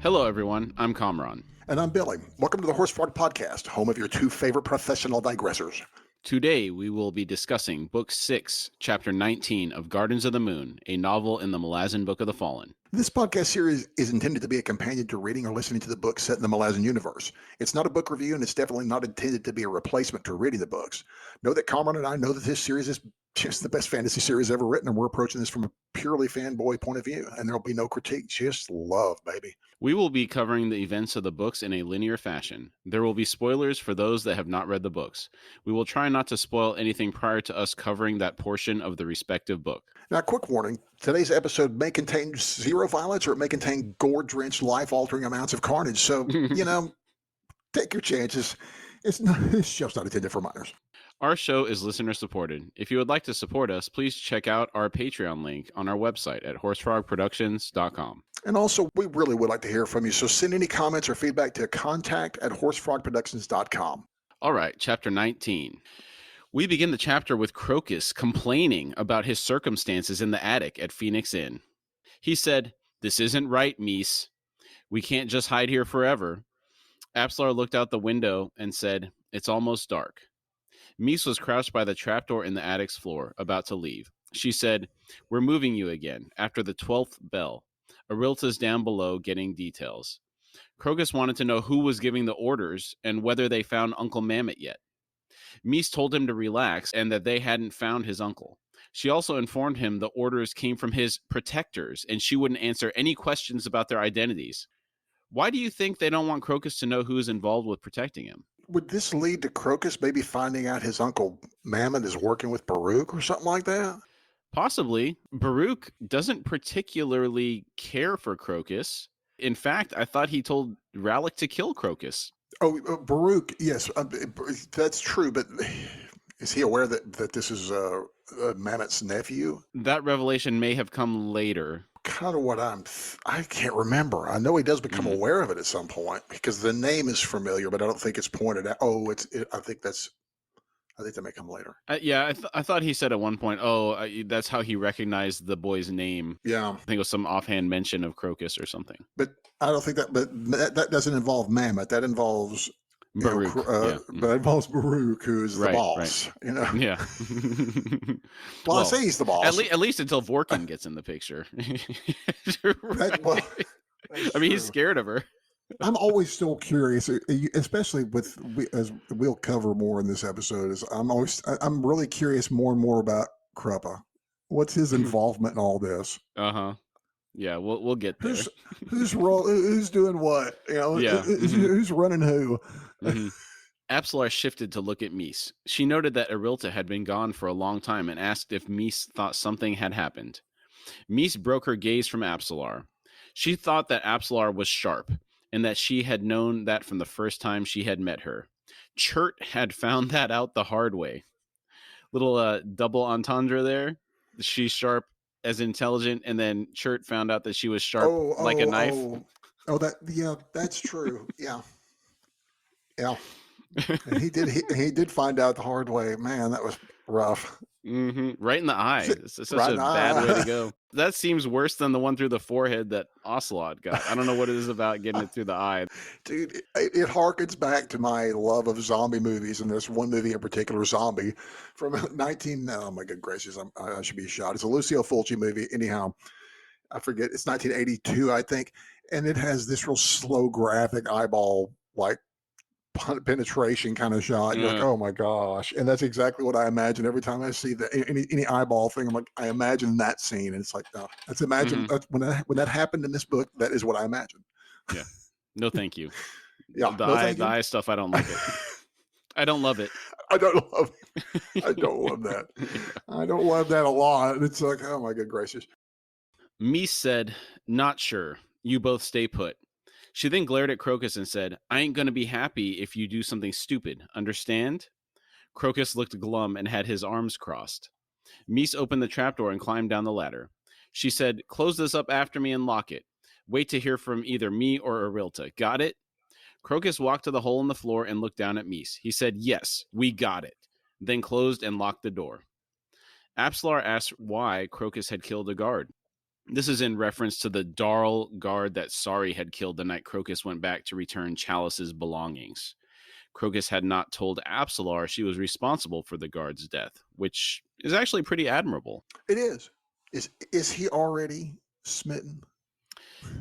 Hello, everyone. I'm Kamraun. And I'm Billy. Welcome to the Horse Frog Podcast, home of your two favorite professional digressors. Today, we will be discussing Book 6, Chapter 19 of Gardens of the Moon, a novel in the Malazan Book of the Fallen. This podcast series is intended to be a companion to reading or listening to the books set in the Malazan universe. It's not a book review, and it's definitely not intended to be a replacement to reading the books. Know that Kamraun and I know that this series is just the best fantasy series ever written, and we're approaching this from a purely fanboy point of view, and there'll be no critique, just love, baby. We will be covering the events of the books in a linear fashion. There will be spoilers for those that have not read the books. We will try not to spoil anything prior to us covering that portion of the respective book. Now, quick warning, today's episode may contain zero violence or it may contain gore-drenched, life-altering amounts of carnage, so, take your chances. It's just not intended for minors. Our show is listener-supported. If you would like to support us, please check out our Patreon link on our website at horsefrogproductions.com. And also, we really would like to hear from you, so send any comments or feedback to contact@horsefrogproductions.com. All right, Chapter 19. We begin the chapter with Crocus complaining about his circumstances in the attic at Phoenix Inn. He said, "This isn't right, Mies. We can't just hide here forever." Apsalar looked out the window and said, "It's almost dark." Mies was crouched by the trapdoor in the attic's floor, about to leave. She said, "We're moving you again, after the 12th bell. Arilta's down below getting details." Crocus wanted to know who was giving the orders and whether they found Uncle Mammoth yet. Mies told him to relax and that they hadn't found his uncle. She also informed him the orders came from his protectors and she wouldn't answer any questions about their identities. Why do you think they don't want Crocus to know who is involved with protecting him? Would this lead to Crocus maybe finding out his Uncle Mammoth is working with Baruch or something like that? Possibly. Baruch doesn't particularly care for Crocus. In fact, I thought he told Rallick to kill Crocus. Oh, Baruch, yes, that's true, but is he aware that this is Mammoth's nephew? That revelation may have come later. Kind of what I can't remember. I know he does become aware of it at some point because the name is familiar, but I don't think it's pointed out. Oh, I think that may come later. I thought he said at one point, that's how he recognized the boy's name. Yeah. I think it was some offhand mention of Crocus or something. But I don't think that doesn't involve Mammoth. That involves Baruch. But it involves Baruch, who's the boss. Right. Yeah. Well, I say he's the boss. At least until Vorkin gets in the picture. I mean, he's scared of her. I'm always still curious, especially as we'll cover more in this episode. I'm really curious more and more about Kruppa. What's his involvement in all this? Yeah, we'll get there. Who's doing what? Who's running who? Apsalar shifted to look at Mies. She noted that Arilta had been gone for a long time and asked if Mies thought something had happened. Mies broke her gaze from Apsalar. She thought that Apsalar was sharp, and that she had known that from the first time she had met her. Chert had found that out the hard way. Little double entendre there. She's sharp as intelligent, and then Chert found out that she was sharp like a knife. That's true. Yeah. And he did find out the hard way. Man, that was rough. Right in the eye. It's such a bad way to go. That seems worse than the one through the forehead that Ocelot got. I don't know what it is about getting it through the eye. Dude, it harkens back to my love of zombie movies, and there's one movie in particular, Zombie, from oh my good gracious, I should be shot. It's a Lucio Fulci movie. Anyhow, I forget, it's 1982, I think, and it has this real slow graphic eyeball, like, penetration kind of shot. You're like, oh my gosh. And that's exactly what I imagine every time I see any eyeball thing. I'm like, I imagine that scene, and it's like, no, let's imagine when that happened in this book. That is what I imagine. Yeah, no thank you. Yeah, the eye stuff, I don't like it. I don't love it. I don't love that. I don't love that a lot. It's like, oh my good gracious. Mies said, "Not sure. You both stay put." She then glared at Crocus and said, "I ain't going to be happy if you do something stupid. Understand?" Crocus looked glum and had his arms crossed. Mies opened the trapdoor and climbed down the ladder. She said, "Close this up after me and lock it. Wait to hear from either me or Arilta. Got it?" Crocus walked to the hole in the floor and looked down at Mies. He said, "Yes, we got it," then closed and locked the door. Apsalar asked why Crocus had killed a guard. This is in reference to the Darl guard that Sari had killed the night Crocus went back to return Chalice's belongings. Crocus had not told Absalar she was responsible for the guard's death, which is actually pretty admirable. It is. Is he already smitten?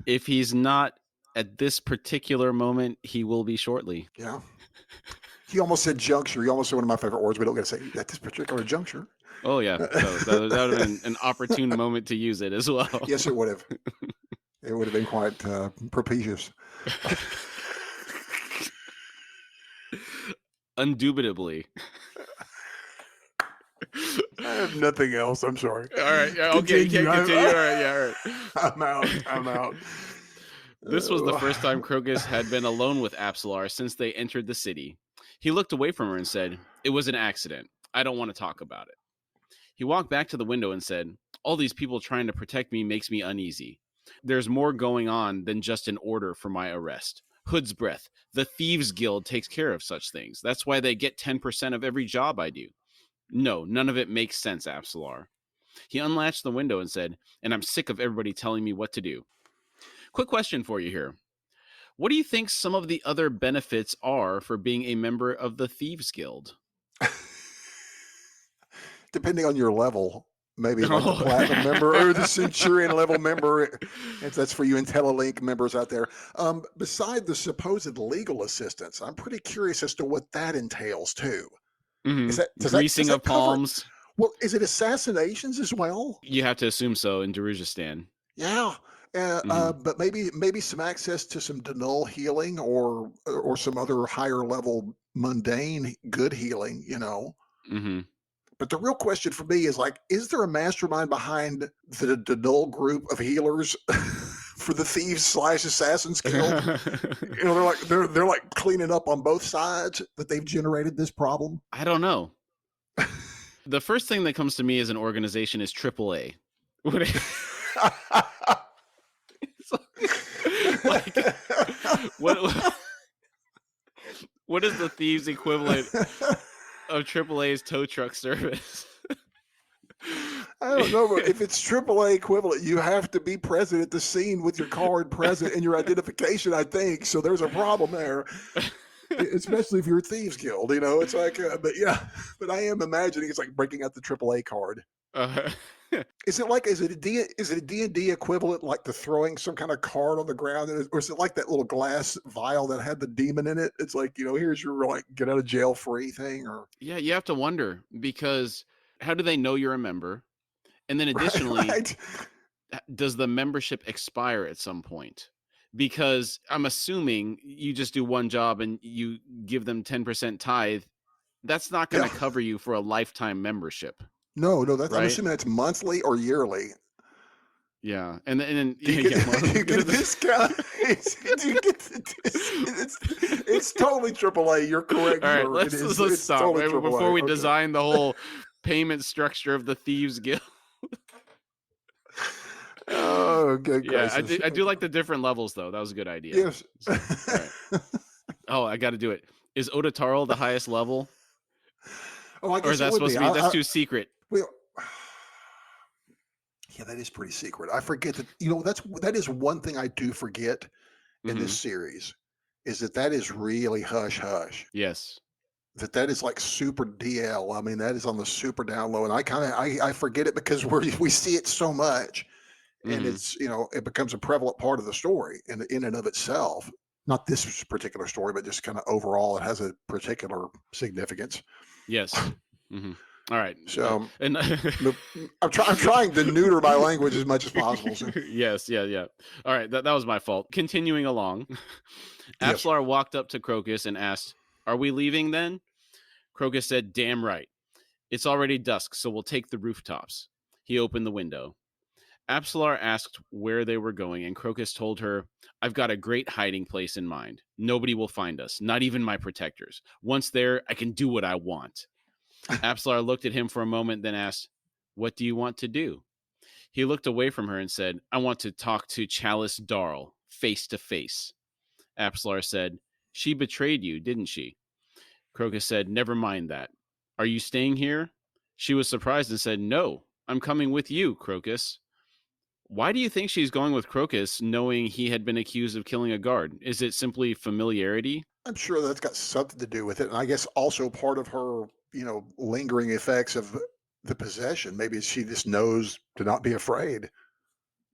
If he's not at this particular moment, he will be shortly. Yeah. He almost said juncture. He almost said one of my favorite words. We don't get to say at this particular juncture. Oh, yeah. That would have been an opportune moment to use it as well. Yes, it would have. It would have been quite propitious. Undoubtedly. I have nothing else. I'm sorry. All right. Okay, you can't continue. All right. Yeah, all right. I'm out. This was the first time Crocus had been alone with Absalar since they entered the city. He looked away from her and said, "It was an accident. I don't want to talk about it." He walked back to the window and said, "All these people trying to protect me makes me uneasy. There's more going on than just an order for my arrest. Hood's breath. The Thieves Guild takes care of such things. That's why they get 10% of every job I do. No, none of it makes sense, Absalar." He unlatched the window and said, "And I'm sick of everybody telling me what to do." Quick question for you here. What do you think some of the other benefits are for being a member of the Thieves Guild? Depending on your level, maybe like the platinum member or the centurion level member, if that's for you IntelliLink members out there. Beside the supposed legal assistance, I'm pretty curious as to what that entails too. Mm-hmm. Greasing of palms. Well, is it assassinations as well? You have to assume so in Darujistan. Yeah. But maybe some access to some denul healing or some other higher level mundane good healing, you know. Mm-hmm. But the real question for me is like, is there a mastermind behind the denul group of healers for the Thieves/Assassins Guild? You know, they're like cleaning up on both sides that they've generated this problem. I don't know. The first thing that comes to me as an organization is AAA. Like, what is the Thieves equivalent of AAA's tow truck service? I don't know, but if it's AAA equivalent, you have to be present at the scene with your card present and your identification, I think. So there's a problem there, especially if you're a Thieves Guild. You know, it's like, but I am imagining it's like breaking out the AAA card. Is it a D&D equivalent, like to throwing some kind of card on the ground, or is it like that little glass vial that had the demon in it? It's like, you know, here's your like get out of jail free thing. Or yeah, you have to wonder, because how do they know you're a member? And then additionally, right. Does the membership expire at some point? Because I'm assuming you just do one job and you give them 10% tithe. That's not going to cover you for a lifetime membership. No, that's right? I'm assuming that's monthly or yearly. Yeah, and then you get a discount. It's totally AAA. You're correct. All right, let's stop totally before we design the whole payment structure of the Thieves Guild. Oh, good. Yeah, I do like the different levels though. That was a good idea. Yes. Right. Oh, I got to do it. Is Otatarl the highest level? Oh, I guess or is that supposed to be? That's too secret. Well, yeah, that is pretty secret. I forget that. You know, that is one thing I do forget in this series, is that is really hush hush. Yes. That is like super DL. I mean, that is on the super down low, and I forget it because we see it so much, and it's, you know, it becomes a prevalent part of the story in and of itself. Not this particular story, but just kind of overall, it has a particular significance. Yes. All right. So, and I'm trying to neuter my language as much as possible. So. Yes. Yeah. All right. That was my fault. Continuing along, Absalar walked up to Crocus and asked, "Are we leaving then?" Crocus said, "Damn right. It's already dusk, so we'll take the rooftops." He opened the window. Absalar asked where they were going, and Crocus told her, "I've got a great hiding place in mind. Nobody will find us, not even my protectors. Once there, I can do what I want." Absalar looked at him for a moment, then asked, "What do you want to do?" He looked away from her and said, "I want to talk to Chalice Darl, face to face." Absalar said, "She betrayed you, didn't she?" Crocus said, "Never mind that. Are you staying here?" She was surprised and said, "No, I'm coming with you, Crocus." Why do you think she's going with Crocus, knowing he had been accused of killing a guard? Is it simply familiarity? I'm sure that's got something to do with it, and I guess also part of her, lingering effects of the possession. Maybe she just knows to not be afraid.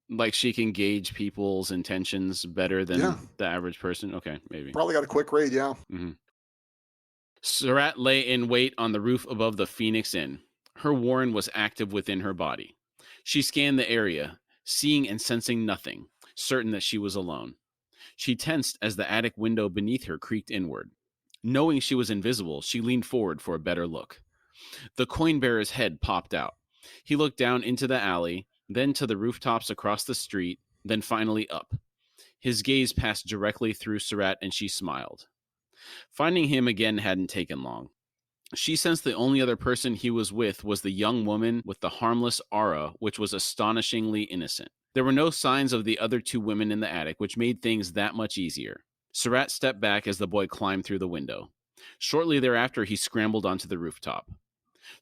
Like she can gauge people's intentions better Yeah, than the average person? Okay, maybe. probably got a quick read. Yeah. Mhm. Surratt lay in wait on the roof above the Phoenix Inn. Her warren was active within her body. She scanned the area, seeing and sensing nothing, certain that she was alone. She tensed as the attic window beneath her creaked inward. Knowing she was invisible, she leaned forward for a better look. The coin bearer's head popped out. He looked down into the alley, then to the rooftops across the street, then finally up. His gaze passed directly through Surratt, and she smiled. Finding him again hadn't taken long. She sensed the only other person he was with was the young woman with the harmless aura, which was astonishingly innocent. There were no signs of the other two women in the attic, which made things that much easier. Surratt stepped back as the boy climbed through the window. Shortly thereafter, he scrambled onto the rooftop.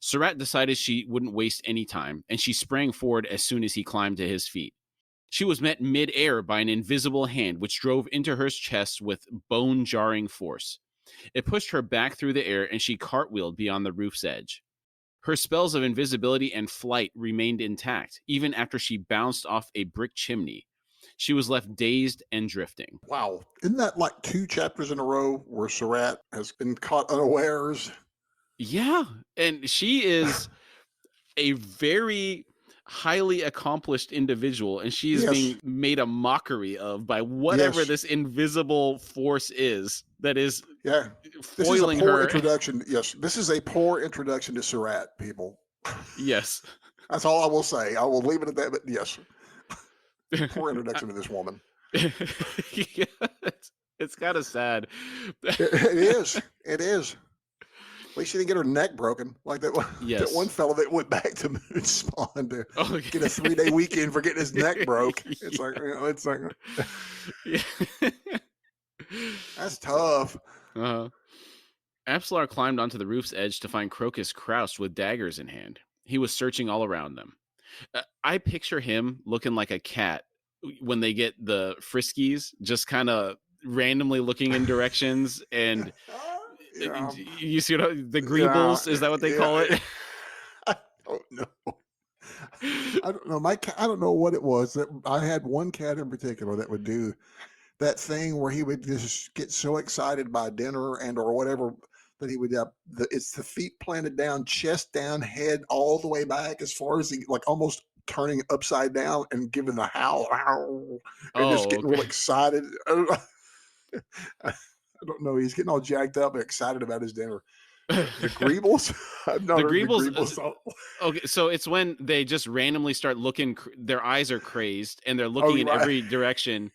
Surratt decided she wouldn't waste any time, and she sprang forward as soon as he climbed to his feet. She was met mid-air by an invisible hand, which drove into her chest with bone-jarring force. It pushed her back through the air, and she cartwheeled beyond the roof's edge. Her spells of invisibility and flight remained intact, even after she bounced off a brick chimney. She was left dazed and drifting. Wow. Isn't that like 2 chapters in a row where Surratt has been caught unawares? Yeah, and she is a very highly accomplished individual, and she is Yes. being made a mockery of by whatever Yes. this invisible force is that is Yeah. This is a foiling poor her. introduction. Yes. This is a poor introduction to Surratt, people. Yes. That's all I will say. I will leave it at that. But yes, poor introduction to this woman. Yeah, it's kind of sad. It is. It is. At least she didn't get her neck broken like that Yes. that one fellow that went back to Moonspawn to Oh, get a 3-day weekend for getting his neck broke. It's like, it's like yeah. that's tough. Apsalar climbed onto the roof's edge to find Crocus crouched with daggers in hand. He was searching all around them. I picture him looking like a cat when they get the friskies, just kind of randomly looking in directions, and Yeah. you see the greebles. Yeah, Is that what they yeah. call it? I don't know. I don't know. My cat, I don't know what it was. That I had one cat in particular that would do that thing where he would just get so excited by dinner and or whatever that he would it's the feet planted down, chest down, head all the way back as far as he like almost turning upside down and giving the howl and just getting real excited. I don't know. He's getting all jacked up and excited about his dinner. The Greebles? I've not heard the Greebles. Okay, so it's when they just randomly start looking. Their eyes are crazed and they're looking in every direction.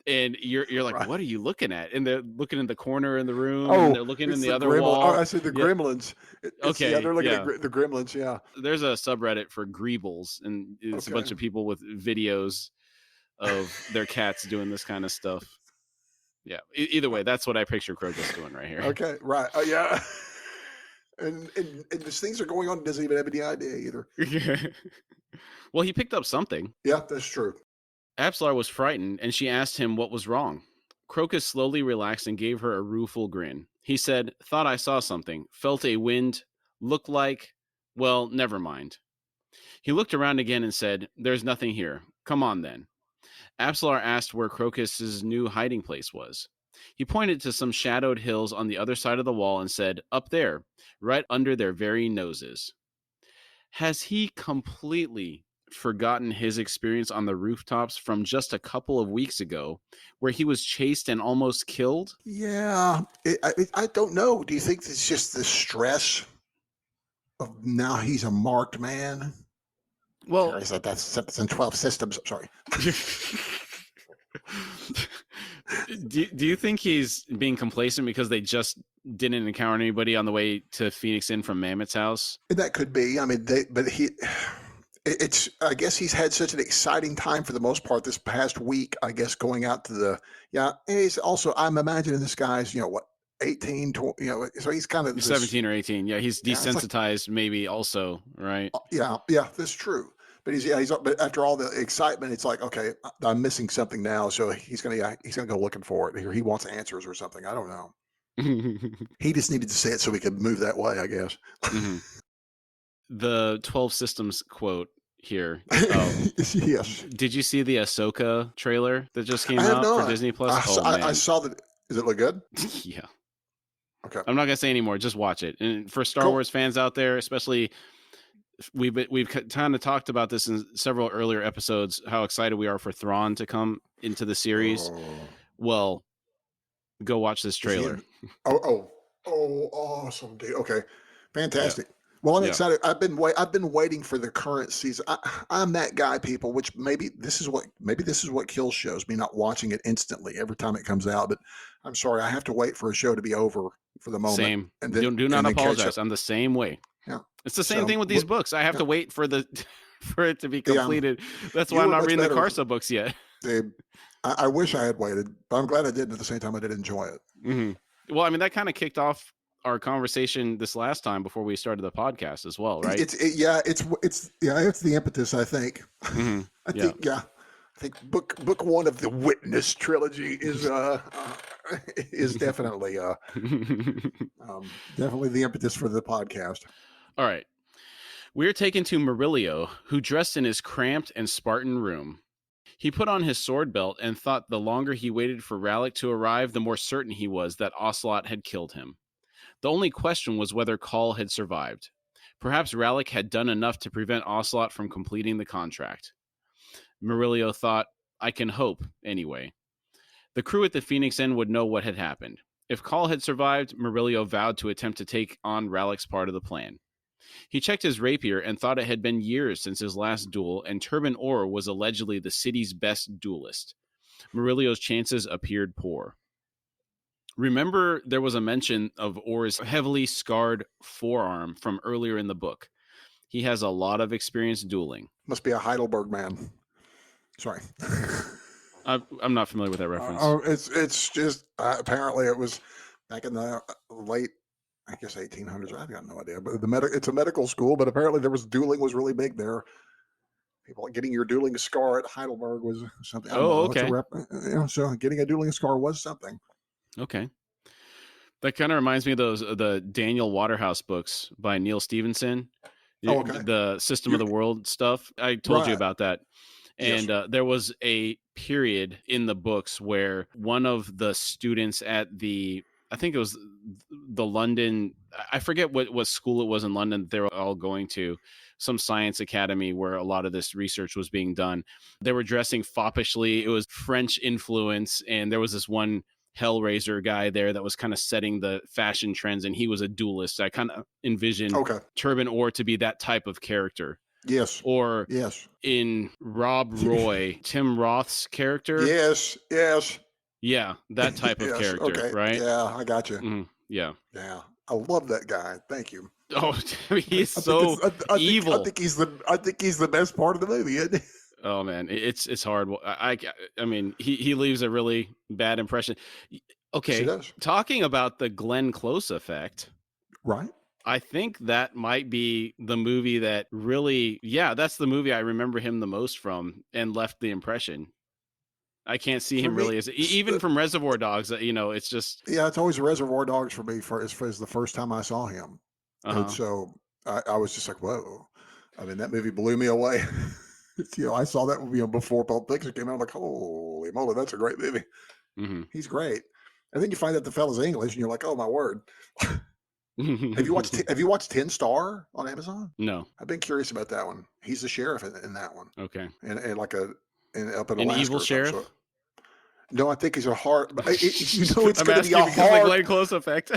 And you're like, what are you looking at? And they're looking in the corner in the room. And they're looking in the other wall. Oh, I see the Gremlins. Okay, yeah, they're looking at the Gremlins. Yeah. There's a subreddit for Greebles, and it's a bunch of people with videos of their cats doing this kind of stuff. Yeah. Either way, that's what I picture Crocus doing right here. Okay. Right. Yeah. And these things are going on. He doesn't even have any idea either. Well, he picked up something. Yeah, that's true. Apsalar was frightened, and she asked him what was wrong. Crocus slowly relaxed and gave her a rueful grin. He said, "Thought I saw something. Felt a wind. Looked like... Well, never mind." He looked around again and said, "There's nothing here. Come on, then." Apsalar asked where Crocus's new hiding place was. He pointed to some shadowed hills on the other side of the wall and said, "Up there, right under their very noses." Has he completely forgotten his experience on the rooftops from just a couple of weeks ago, where he was chased and almost killed? Yeah, I don't know. Do you think it's just the stress of now he's a marked man? Well, I said that's in 12 systems. Sorry. Do you think he's being complacent because they just didn't encounter anybody on the way to Phoenix Inn from Mammoth's house? That could be. I mean, it's. I guess he's had such an exciting time for the most part this past week. I guess going out to the He's also. I'm imagining this guy's 18, 20, so he's kind of 17 or 18. Yeah, he's desensitized maybe also, right? Yeah, that's true. But but after all the excitement, it's like, okay, I'm missing something now. So he's gonna go looking for it. He wants answers or something. I don't know. He just needed to say it so we could move that way, I guess. The 12 Systems quote here. Yes. Did you see the Ahsoka trailer that just came I have out not. for Disney Plus? I saw that. Does it look good? Yeah. Okay. I'm not gonna say anymore. Just watch it. And for Star Cool. Wars fans out there, especially, we've kind of talked about this in several earlier episodes, how excited we are for Thrawn to come into the series. Well, go watch this trailer. Awesome, dude. Okay, fantastic. Yeah. Well, I'm excited. I've been waiting for the current season. I'm that guy, people. Which maybe this is what kills shows, me not watching it instantly every time it comes out. But I'm sorry, I have to wait for a show to be over for the moment. Same. And then, do not apologize. I'm the same way. Yeah. It's the same thing with these books. I have to wait for it to be completed. That's why I'm not reading the Karsa books yet. I wish I had waited, but I'm glad I did. At the same time, I did enjoy it. Mm-hmm. Well, I mean, that kind of kicked off our conversation this last time before we started the podcast as well, right? It's the impetus, I think. Mm-hmm. I think book one of the Witness trilogy is definitely definitely the impetus for the podcast. All right. We're taken to Murillo, who dressed in his cramped and Spartan room. He put on his sword belt and thought the longer he waited for Rallick to arrive, the more certain he was that Ocelot had killed him. The only question was whether Call had survived. Perhaps Rallick had done enough to prevent Ocelot from completing the contract. Murillo thought, I can hope, anyway. The crew at the Phoenix Inn would know what had happened. If Call had survived, Murillo vowed to attempt to take on Rallick's part of the plan. He checked his rapier and thought it had been years since his last duel, and Turban Orr was allegedly the city's best duelist. Murillo's chances appeared poor. Remember, there was a mention of Orr's heavily scarred forearm from earlier in the book. He has a lot of experience dueling. Must be a Heidelberg man. Sorry. I'm not familiar with that reference. It's just apparently it was back in the late, I guess 1800s. I've got no idea, but it's a medical school. But apparently dueling was really big there. People getting your dueling scar at Heidelberg was something. Okay. So getting a dueling scar was something. Okay. That kind of reminds me of the Daniel Waterhouse books by Neil Stevenson. Okay. The System of the World stuff. I told you about that. And there was a period in the books where one of the students at I think it was the London, I forget what school it was in London that they were all going to, some science academy where a lot of this research was being done. They were dressing foppishly. It was French influence. And there was this one Hellraiser guy there that was kind of setting the fashion trends, and he was a duelist. I kind of envisioned Turban Orr to be that type of character. Yes. Or in Rob Roy, Tim Roth's character. Yes. Yeah, that type of character, right? Yeah, I got you. Mm-hmm. Yeah. I love that guy. Thank you. Oh, he's so evil. I think he's the best part of the movie, isn't he? Oh man, it's hard. I mean, he leaves a really bad impression. Okay, talking about the Glenn Close effect, right? I think that might be the movie that really, that's the movie I remember him the most from and left the impression. I can't see him really as even from Reservoir Dogs. It's just it's always Reservoir Dogs for me. For the first time I saw him, and so I was just like, whoa! I mean, that movie blew me away. I saw that movie before Pulp Fiction came out. I'm like, holy moly, that's a great movie. Mm-hmm. He's great. And then you find out the fella's English, and you're like, oh my word. Have you watched 10 Star on Amazon? No. I've been curious about that one. He's the sheriff in that one. Okay. And like up in Alaska. An evil sheriff? No, I think he's a hard. It's going to be a hard. The Glenn Close effect.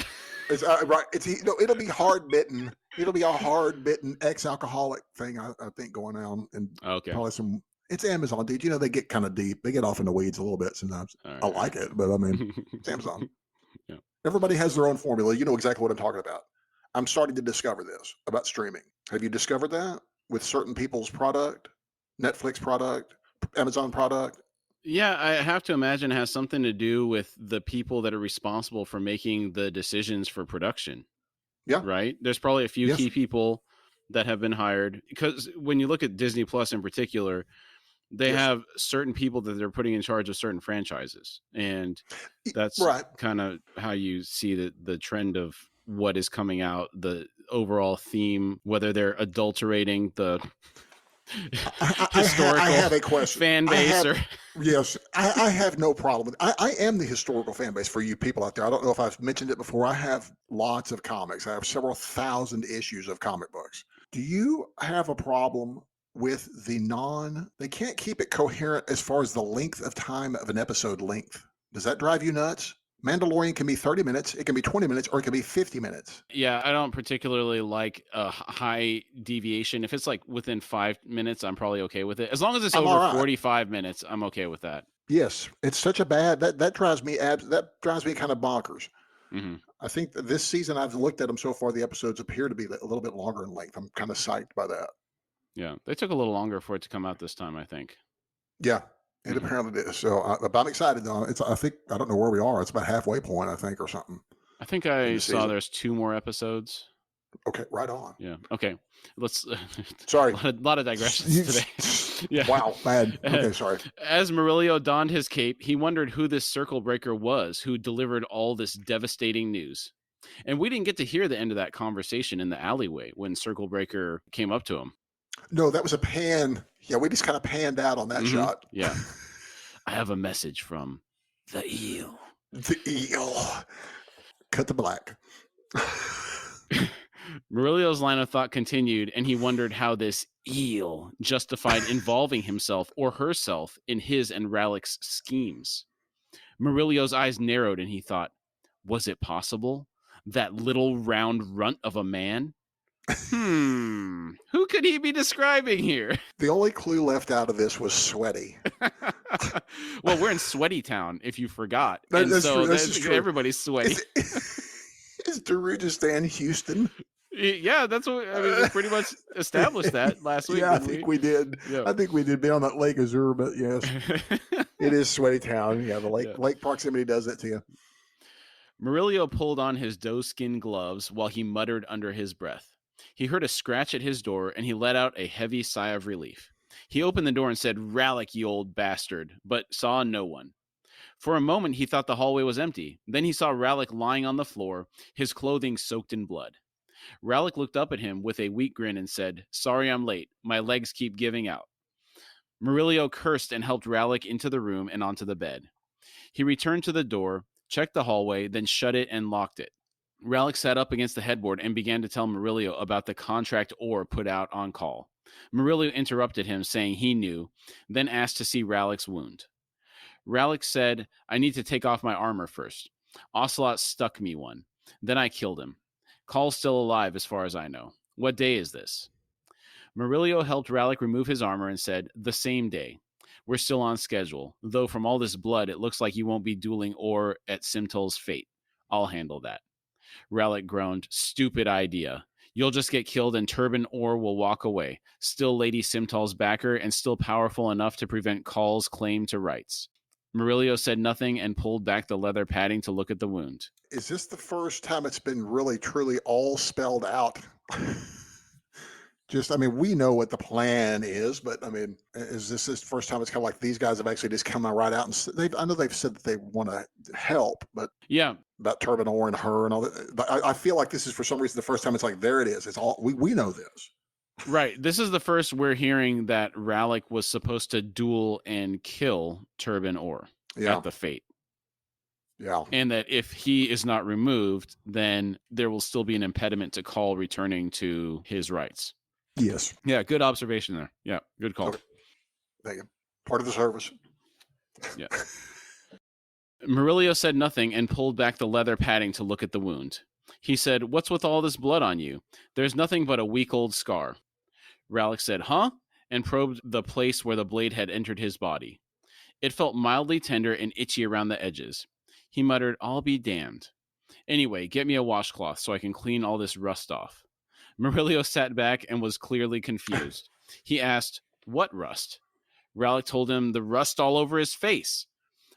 It's right. It'll be hard bitten. It'll be a hard bitten ex-alcoholic thing. I think going on and probably some. It's Amazon, dude. They get kind of deep. They get off in the weeds a little bit sometimes. Right. I like it, but I mean, it's Amazon. Yeah. Everybody has their own formula. You know exactly what I'm talking about. I'm starting to discover this about streaming. Have you discovered that with certain people's product, Netflix product, Amazon product? Yeah, I have to imagine it has something to do with the people that are responsible for making the decisions for production. Yeah. Right? There's probably a few key people that have been hired, because when you look at Disney Plus in particular, they Yes. have certain people that they're putting in charge of certain franchises, and that's Right. kind of how you see the trend of what is coming out, the overall theme, whether they're adulterating the historical I have a question. fan base or Yes, I have no problem with I am the historical fan base for you people out there. I don't know if I've mentioned it before. I have lots of comics. I have several thousand issues of comic books. Do you have a problem with they can't keep it coherent as far as the length of time of an episode length? Does that drive you nuts? Mandalorian can be 30 minutes, it can be 20 minutes, or it can be 50 minutes. Yeah, I don't particularly like a high deviation. If it's like within 5 minutes, I'm probably okay with it. As long as it's over 45 minutes, I'm okay with that. Yes, it's such a bad that drives me kind of bonkers. Mm-hmm. I think that this season I've looked at them so far, the episodes appear to be a little bit longer in length. I'm kind of psyched by that. Yeah, they took a little longer for it to come out this time, I think. Yeah, it apparently did. So I'm excited though. I don't know where we are. It's about halfway point, I think, or something. I think I saw there's 2 more episodes. Okay, right on. Yeah. Okay. Let's. Sorry. a lot of digressions today. Yeah. Wow, bad. Okay, sorry. As Murillo donned his cape, he wondered who this circle breaker was who delivered all this devastating news. And we didn't get to hear the end of that conversation in the alleyway when Circle Breaker came up to him. No, that was a pan. Yeah, we just kind of panned out on that shot. Yeah. I have a message from the eel. The eel. Cut to black. Murillo's line of thought continued, and he wondered how this eel justified involving himself or herself in his and Ralik's schemes. Murillo's eyes narrowed, and he thought, was it possible? That little round runt of a man? Who could he be describing here? The only clue left out of this was sweaty. Well, we're in Sweaty Town, if you forgot. That's true. Everybody's sweaty. Is Darujistan Houston? Yeah, that's what we pretty much established that last week. Yeah, I think we did. Yeah. I think we did be on that Lake Azure, but yes, it is Sweaty Town. Yeah, the lake proximity does that to you. Murillo pulled on his doeskin gloves while he muttered under his breath. He heard a scratch at his door, and he let out a heavy sigh of relief. He opened the door and said, "Ralik, you old bastard," but saw no one. For a moment, he thought the hallway was empty. Then he saw Ralik lying on the floor, his clothing soaked in blood. Ralik looked up at him with a weak grin and said, "Sorry I'm late. My legs keep giving out." Murillo cursed and helped Ralik into the room and onto the bed. He returned to the door, checked the hallway, then shut it and locked it. Ralik sat up against the headboard and began to tell Murillo about the contract Orr put out on call. Murillo interrupted him, saying he knew, then asked to see Ralik's wound. Ralik said, "I need to take off my armor first. Ocelot stuck me one. Then I killed him. Call's still alive as far as I know. What day is this?" Murillo helped Ralik remove his armor and said, "The same day. We're still on schedule, though from all this blood, it looks like you won't be dueling Orr at Simtol's fate. I'll handle that." Ralik groaned, "Stupid idea. You'll just get killed and Turban Orr will walk away, still Lady Simtol's backer and still powerful enough to prevent Call's claim to rights." Murillo said nothing and pulled back the leather padding to look at the wound. Is this the first time it's been really, truly all spelled out? We know what the plan is, but is this the first time it's kind of like these guys have actually just come right out and I know they've said that they want to help, but yeah, about Turban Orr and her and all that. But I feel like this is for some reason the first time it's like, there it is. It's all we know this. Right. This is the first we're hearing that Ralik was supposed to duel and kill Turban Orr at the fate. Yeah. And that if he is not removed, then there will still be an impediment to Call returning to his rights. Yes. Yeah, good observation there. Yeah, good call. Okay. Thank you. Part of the service. Yeah. Murillo said nothing and pulled back the leather padding to look at the wound. He said, "What's with all this blood on you? There's nothing but a week old scar." Ralik said, "Huh?" and probed the place where the blade had entered his body. It felt mildly tender and itchy around the edges. He muttered, "I'll be damned. Anyway, get me a washcloth so I can clean all this rust off." Murillo sat back and was clearly confused. He asked, "What rust?" Ralik told him the rust all over his face.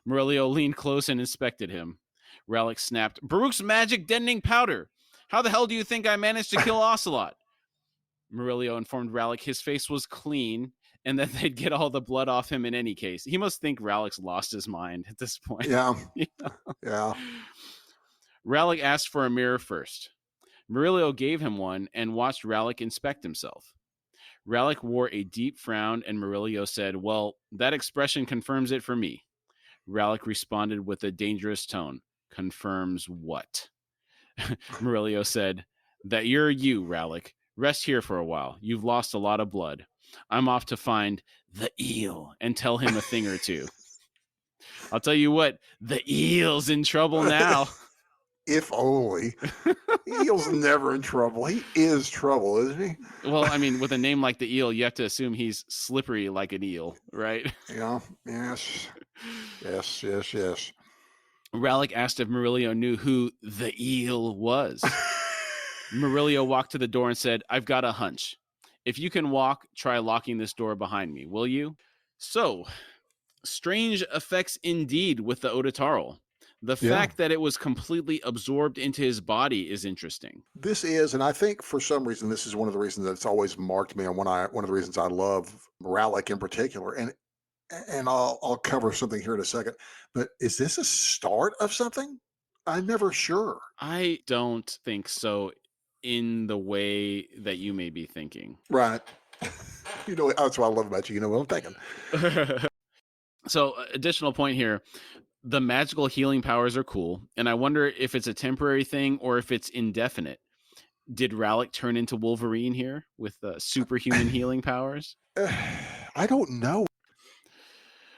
Murillo leaned close and inspected him. Ralik snapped, "Baruch's magic deadening powder. How the hell do you think I managed to kill Ocelot?" Murillo informed Rallick his face was clean and that they'd get all the blood off him in any case. He must think Rallick's lost his mind at this point. Yeah. You know? Yeah. Rallick asked for a mirror first. Murillo gave him one and watched Rallick inspect himself. Rallick wore a deep frown, and Murillo said, "Well, that expression confirms it for me." Rallick responded with a dangerous tone. "Confirms what?" Murillo said, "That you're you, Rallick. Rest here for a while. You've lost a lot of blood. I'm off to find the eel and tell him a thing or two." I'll tell you what, the eel's in trouble now. If only. Eel's never in trouble. He is trouble, isn't he? Well, I mean, with a name like the eel, you have to assume he's slippery like an eel, right? Yeah. Yes. Yes. Yes. Yes. Rallick asked if Murillo knew who the eel was. Murillo walked to the door and said, "I've got a hunch. If you can walk, try locking this door behind me, will you?" So, strange effects indeed with the Odotarl. The fact that it was completely absorbed into his body is interesting. This is, and I think for some reason, this is one of the reasons that's always marked me, and one of the reasons I love Rallick in particular. And I'll cover something here in a second. But is this a start of something? I'm never sure. I don't think so in the way that you may be thinking. Right. You know, that's what I love about you. You know what I'm thinking. So, additional point here. The magical healing powers are cool, and I wonder if it's a temporary thing or if it's indefinite. Did Rallick turn into Wolverine here with superhuman healing powers? I don't know.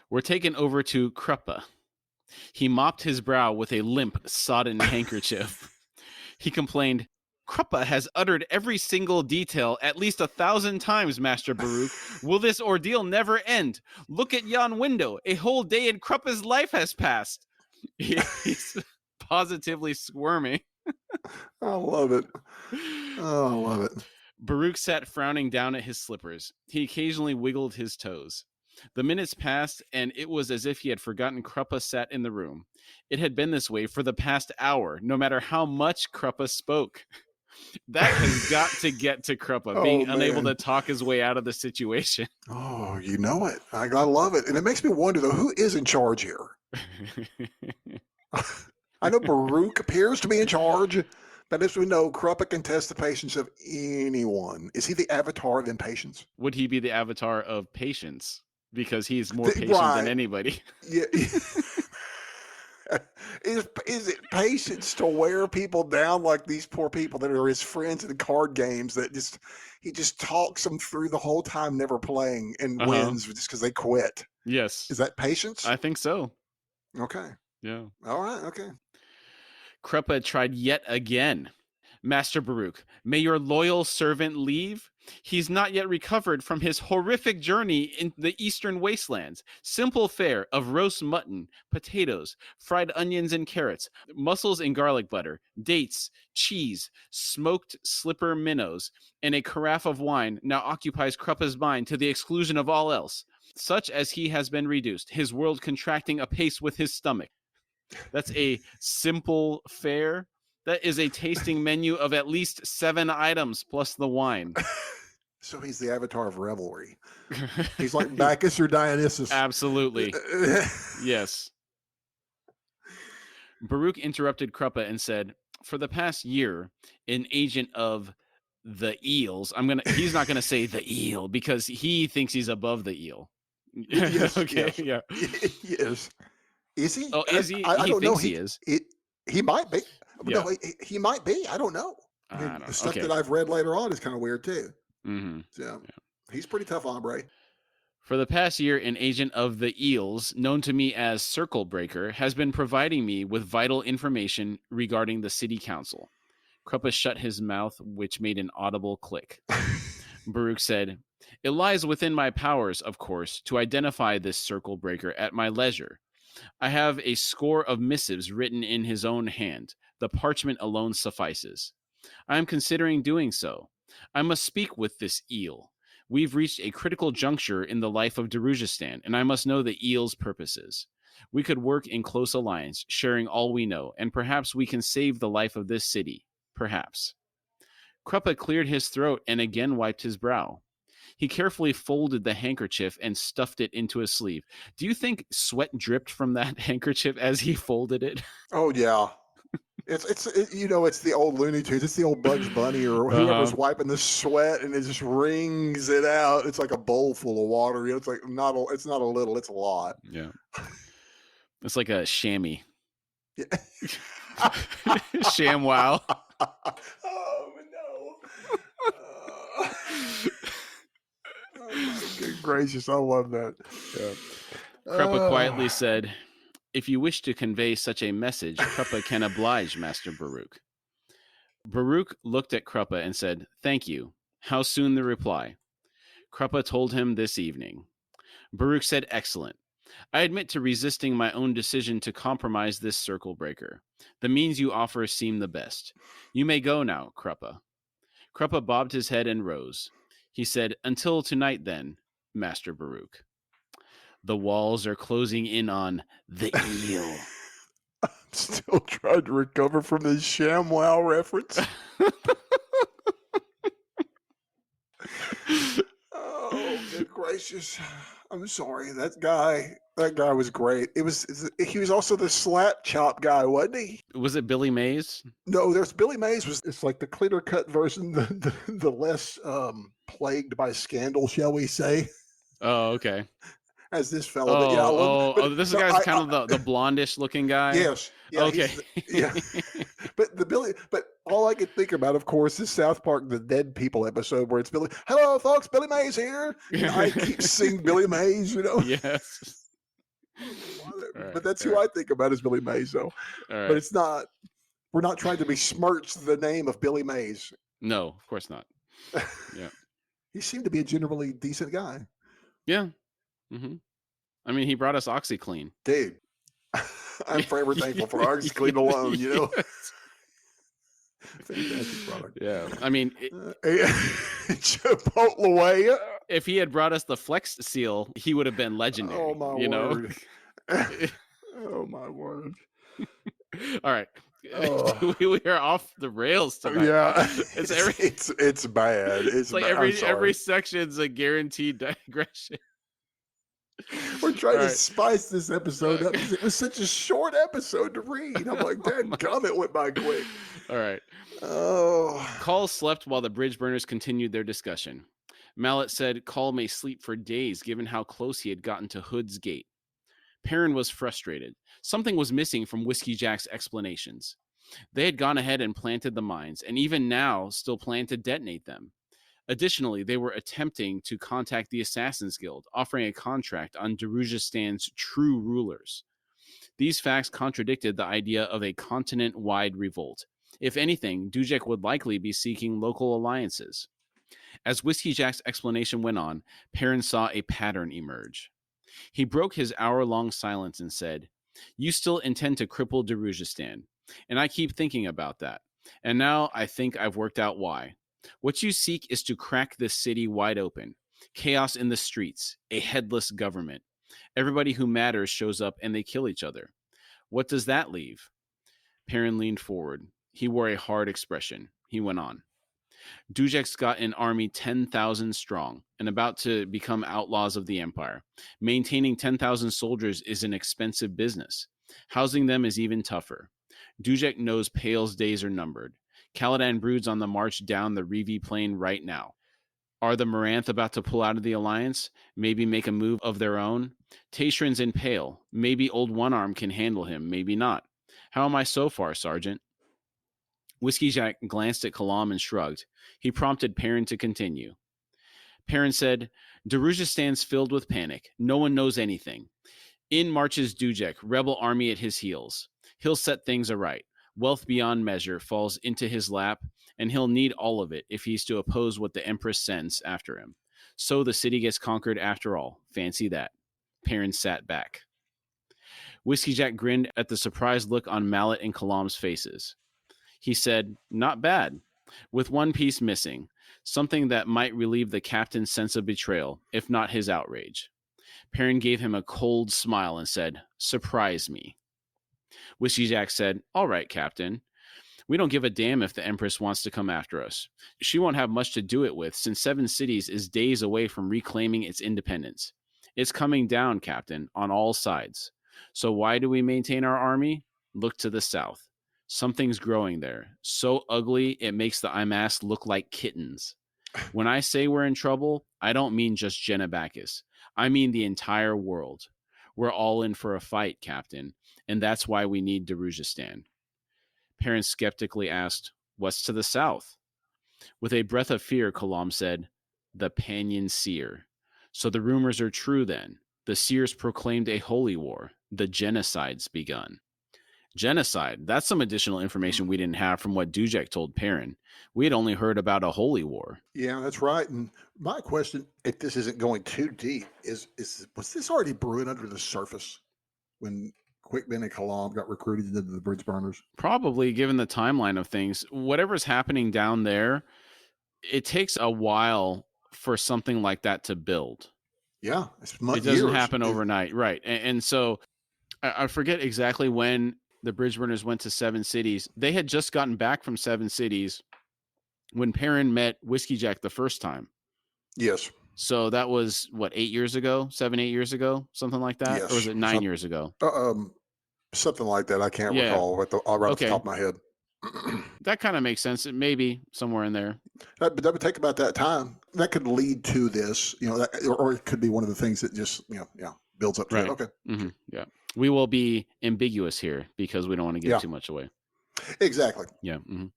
We're taken over to Kruppa. He mopped his brow with a limp, sodden handkerchief. He complained, "Kruppa has uttered every single detail at least 1,000 times, Master Baruch. Will this ordeal never end? Look at yon window. A whole day in Kruppa's life has passed." He's positively squirming. I love it. Oh, I love it. Baruch sat frowning down at his slippers. He occasionally wiggled his toes. The minutes passed, and it was as if he had forgotten Kruppa sat in the room. It had been this way for the past hour, no matter how much Kruppa spoke. That has got to get to Kruppa, being unable to talk his way out of the situation. Oh, you know it. I love it. And it makes me wonder, though, who is in charge here? I know Baruch appears to be in charge, but as we know, Kruppa can test the patience of anyone. Is he the avatar of impatience? Would he be the avatar of patience? Because he's more patient than anybody. Yeah. Is it patience to wear people down like these poor people that are his friends in the card games that he just talks them through the whole time, never playing, and wins just because they quit? Yes. Is that patience? I think so. Okay. Yeah. All right. Okay. Kruppa tried yet again. "Master Baruch, may your loyal servant leave? He's not yet recovered from his horrific journey in the eastern wastelands. Simple fare of roast mutton, potatoes, fried onions and carrots, mussels and garlic butter, dates, cheese, smoked slipper minnows, and a carafe of wine now occupies Kruppa's mind to the exclusion of all else. Such as he has been reduced, his world contracting apace with his stomach." That's a simple fare. That is a tasting menu of at least 7 items plus the wine. So he's the avatar of revelry. He's like Bacchus or Dionysus. Absolutely. Yes. Baruch interrupted Kruppa and said, "For the past year, an agent of the eels," he's not gonna say the eel because he thinks he's above the eel. Yes. Okay. Yes. Yeah. Yes. Is he? Oh, is he? I He don't know. thinks he is. He might be. Yeah. No, he might be. I don't know. I don't know. The stuff Okay. that I've read later on is kind of weird too. Mm-hmm. So he's pretty tough hombre. For the past year, an agent of the eels, known to me as Circle Breaker, has been providing me with vital information regarding the city council. Kruppa shut his mouth, which made an audible click. Baruch said, "It lies within my powers, of course, to identify this Circle Breaker at my leisure. I have a score of missives written in his own hand. The parchment alone suffices. I am considering doing so. I must speak with this eel. We've reached a critical juncture in the life of Darujistan, and I must know the eel's purposes. We could work in close alliance, sharing all we know, and perhaps we can save the life of this city. Perhaps." Kruppa cleared his throat and again wiped his brow. He carefully folded the handkerchief and stuffed it into his sleeve. Do you think sweat dripped from that handkerchief as he folded it? Oh yeah. It's the old Looney Tunes. It's the old Bugs Bunny or whoever's wiping the sweat, and it just wrings it out. It's like a bowl full of water. It's like it's not a little. It's a lot. Yeah, it's like a chamois. Yeah. ShamWow. Oh no! Oh my good gracious! I love that. Yeah. Kruppa quietly said, "If you wish to convey such a message, Kruppa can oblige, Master Baruch." Baruch looked at Kruppa and said, "Thank you. How soon the reply?" Kruppa told him this evening. Baruch said, "Excellent. I admit to resisting my own decision to compromise this circle breaker. The means you offer seem the best. You may go now, Kruppa." Kruppa bobbed his head and rose. He said, "Until tonight, then, Master Baruch. The walls are closing in on the eel." I'm still trying to recover from this ShamWow reference. Oh, good gracious. I'm sorry. That guy was great. He was also the slap chop guy, wasn't he? Was it Billy Mays? No, there's Billy Mays. It's like the cleaner cut version, the less plagued by scandal, shall we say? Oh, okay. As this fellow. This guy's kind of the blondish looking guy. Yes. Yeah, okay. But all I could think about, of course, is South Park, the Dead People episode where it's Billy. "Hello, folks, Billy Mays here." And I keep seeing Billy Mays, Yes. But that's who I think about as Billy Mays, though. Right. But it's not. We're not trying to besmirch the name of Billy Mays. No, of course not. Yeah. He seemed to be a generally decent guy. Yeah. Mm-hmm. I mean, he brought us OxyClean. Dude, I'm forever thankful for OxyClean alone, Fantastic product. Yeah. I mean, Chipotle. If he had brought us the Flex Seal, he would have been legendary. Oh, my word. Oh, my word. All right. We are off the rails tonight. Yeah. It's bad. It's like every section's a guaranteed digression. We're trying to spice this episode up. It was such a short episode to read. I'm like, dadgum, it went by quick. All right. Oh. Call slept while the bridge burners continued their discussion. Mallet said Call may sleep for days given how close he had gotten to Hood's gate. Perrin was frustrated. Something was missing from Whiskey Jack's explanations. They had gone ahead and planted the mines, and even now still plan to detonate them. Additionally, they were attempting to contact the Assassin's Guild, offering a contract on Darujastan's true rulers. These facts contradicted the idea of a continent-wide revolt. If anything, Dujek would likely be seeking local alliances. As Whiskey Jack's explanation went on, Perrin saw a pattern emerge. He broke his hour-long silence and said, "You still intend to cripple Darujistan, and I keep thinking about that. And now I think I've worked out why. What you seek is to crack this city wide open. Chaos in the streets, a headless government. Everybody who matters shows up and they kill each other. What does that leave?" Perrin leaned forward. He wore a hard expression. He went on. Dujek's got an army 10,000 strong and about to become outlaws of the Empire. Maintaining 10,000 soldiers is an expensive business. Housing them is even tougher. Dujek knows Pale's days are numbered. Caladan broods on the march down the Revi Plain right now. Are the Moranth about to pull out of the alliance? Maybe make a move of their own? Tashrin's in Pale. Maybe old One Arm can handle him, maybe not. How am I so far, Sergeant? Whiskey Jack glanced at Kalam and shrugged. He prompted Perrin to continue. Perrin said, Darujistan's filled with panic. No one knows anything. In marches Dujek, rebel army at his heels. He'll set things aright. Wealth beyond measure falls into his lap, and he'll need all of it if he's to oppose what the Empress sends after him. So the city gets conquered after all. Fancy that. Perrin sat back. Whiskey Jack grinned at the surprised look on Mallet and Kalam's faces. He said, not bad, with one piece missing, something that might relieve the captain's sense of betrayal, if not his outrage. Perrin gave him a cold smile and said, surprise me. Whiskey Jack said, all right, Captain. We don't give a damn if the Empress wants to come after us. She won't have much to do it with, since 7 cities is days away from reclaiming its independence. It's coming down, Captain, on all sides. So why do we maintain our army? Look to the south. Something's growing there. So ugly, it makes the Imass look like kittens. When I say we're in trouble, I don't mean just Genebacus. I mean the entire world. We're all in for a fight, Captain, and that's why we need Darujistan. Perrin skeptically asked, what's to the south? With a breath of fear, Kalam said, the Panyan Seer. So the rumors are true then. The Seers proclaimed a holy war. The genocide's begun. Genocide. That's some additional information we didn't have from what Dujek told Perrin. We had only heard about a holy war. Yeah, that's right. And my question, if this isn't going too deep, is was this already brewing under the surface when Quickbin and Kalam got recruited into the Bridge Burners? Probably, given the timeline of things. Whatever's happening down there, it takes a while for something like that to build. Yeah, it doesn't happen overnight, right? And so I forget exactly when the Bridge Burners went to 7 cities. They had just gotten back from 7 cities when Perrin met Whiskey Jack the first time. Yes. So that was, what, 8 years ago? 7, 8 years ago? Something like that? Yes. Or was it 9 years ago? Something like that. I can't recall right off the top of my head. That kind of makes sense. It may be somewhere in there. But that would take about that time. That could lead to this, or it could be one of the things that just, builds up to it. Okay. Mm-hmm. Yeah. We will be ambiguous here because we don't want to give too much away. Exactly. Yeah. Mm-hmm.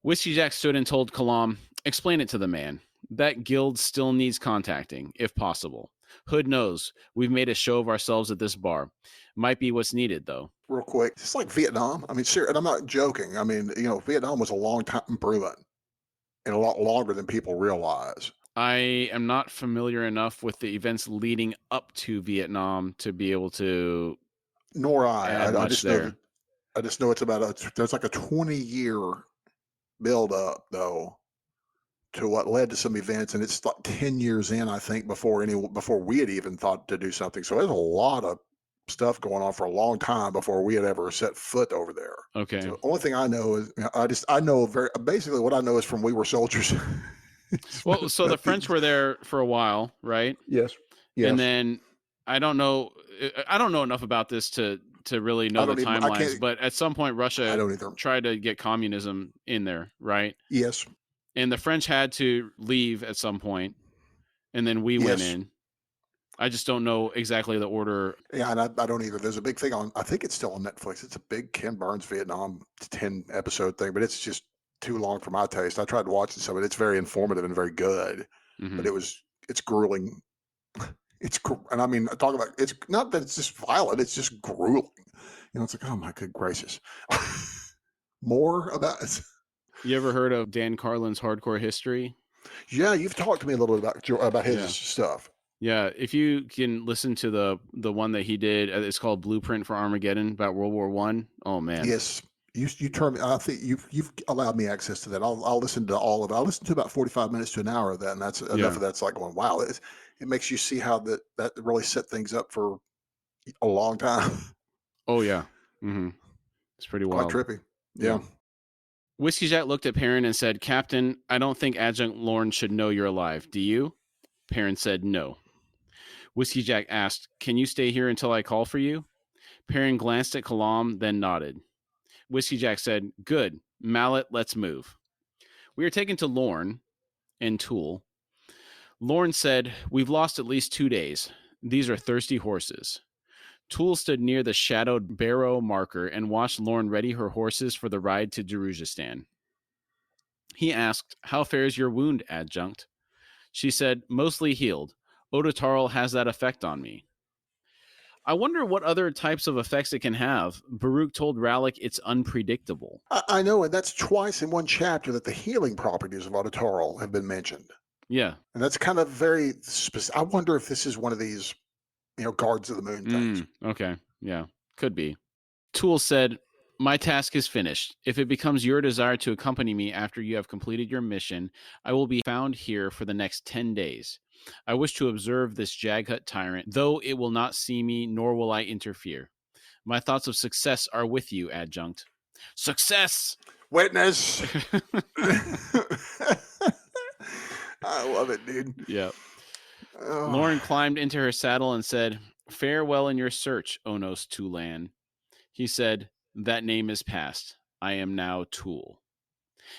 Whiskey Jack stood and told Kalam, explain it to the man. That guild still needs contacting, if possible. Hood knows we've made a show of ourselves at this bar. Might be what's needed, though. Real quick, it's like Vietnam. I mean, seriously, and I'm not joking. I mean, Vietnam was a long time brewing and a lot longer than people realize. I am not familiar enough with the events leading up to Vietnam to be able to. Nor I. I just know. I just know it's there's like a 20-year build up though to what led to some events, and it's like 10 years in, I think, before we had even thought to do something. So there's a lot of stuff going on for a long time before we had ever set foot over there. Okay. So the only thing I know is I know basically what I know is from We Were Soldiers. Well, so the French were there for a while, right? Yes. And then I don't know enough about this to really know the timelines, but at some point Russia tried to get communism in there, right? Yes. And the French had to leave at some point, and then we went in. I just don't know exactly the order. Yeah, and I don't either. There's a big thing I think it's still on Netflix. It's a big Ken Burns Vietnam 10-episode thing, but it's just too long for my taste. I tried watching some of it. It's very informative and very good, but it's grueling. And I mean, talk about, it's not that it's just violent, it's just grueling. It's like, oh my good gracious. More about it. You ever heard of Dan Carlin's Hardcore History? Yeah, you've talked to me a little bit about his stuff. Yeah, if you can listen to the one that he did, it's called Blueprint for Armageddon, about World War I. Oh man. Yes. You turned me. I think you've allowed me access to that. I'll listen to all of it. I'll listen to about 45 minutes to an hour of that, and that's enough of that's like going, wow. It makes you see how that really set things up for a long time. Oh yeah. Mm-hmm. It's pretty wild. Quite trippy. Yeah. Whiskey Jack looked at Perrin and said, Captain, I don't think Adjunct Lorne should know you're alive. Do you? Perrin said no. Whiskey Jack asked, can you stay here until I call for you? Perrin glanced at Kalam, then nodded. Whiskey Jack said, good. Mallet, let's move. We are taken to Lorne and Toole. Lorne said, we've lost at least 2 days. These are thirsty horses. Toole stood near the shadowed barrow marker and watched Lorne ready her horses for the ride to Darujistan. He asked, how fares your wound, Adjunct? She said, mostly healed. Odotarl has that effect on me. I wonder what other types of effects it can have. Baruch told Rallick it's unpredictable. I know, and that's twice in one chapter that the healing properties of Odotarl have been mentioned. Yeah. And that's kind of very specific. I wonder if this is one of these, Guards of the Moon things. Okay. Yeah, could be. Toole said, my task is finished. If it becomes your desire to accompany me after you have completed your mission, I will be found here for the next 10 days. I wish to observe this Jaghut tyrant, though it will not see me, nor will I interfere. My thoughts of success are with you, Adjunct. Success! Witness. I love it, dude. Yeah. Oh. Lauren climbed into her saddle and said, "Farewell in your search, Onos Tulan." He said, "That name is past. I am now Tool."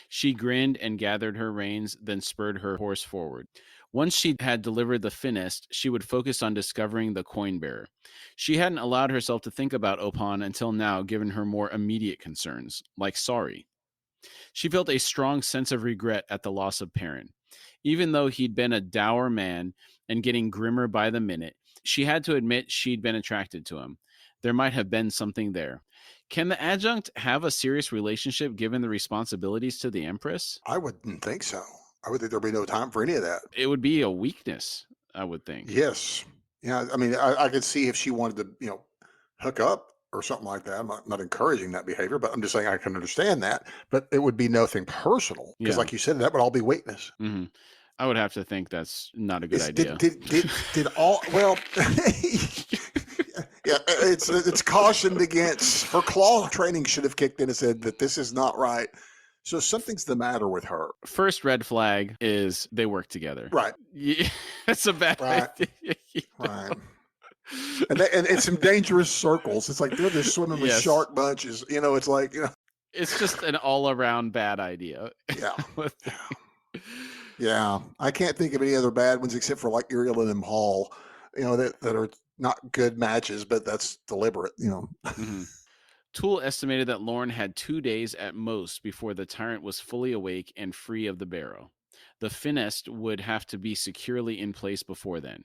She grinned and gathered her reins, then spurred her horse forward. Once she had delivered the finest, she would focus on discovering the coin bearer. She hadn't allowed herself to think about Opan until now, given her more immediate concerns, like Sorry. She felt a strong sense of regret at the loss of Perrin. Even though he'd been a dour man and getting grimmer by the minute, she had to admit she'd been attracted to him. There might have been something there. Can the adjunct have a serious relationship given the responsibilities to the Empress? I wouldn't think so. I would think there'd be no time for any of that. It would be a weakness, I would think. Yes. Yeah. I mean, I could see if she wanted to, hook up or something like that. I'm not encouraging that behavior, but I'm just saying I can understand that. But it would be nothing personal because, Yeah. like you said, that would all be weakness. Mm-hmm. I would have to think that's not a good idea. Did all well? Yeah, it's cautioned against. Her claw training should have kicked in and said that this is not right. So something's the matter with her. First red flag is they work together. Right. Yeah, that's a bad idea. Right. And it's some dangerous circles. It's like they're just swimming with shark bunches. It's like, it's just an all-around bad idea. Yeah. Yeah. I can't think of any other bad ones except for like Iriel and Hall, that are not good matches, but that's deliberate, Mm-hmm. Tool estimated that Lauren had 2 days at most before the tyrant was fully awake and free of the barrow. The finest would have to be securely in place before then.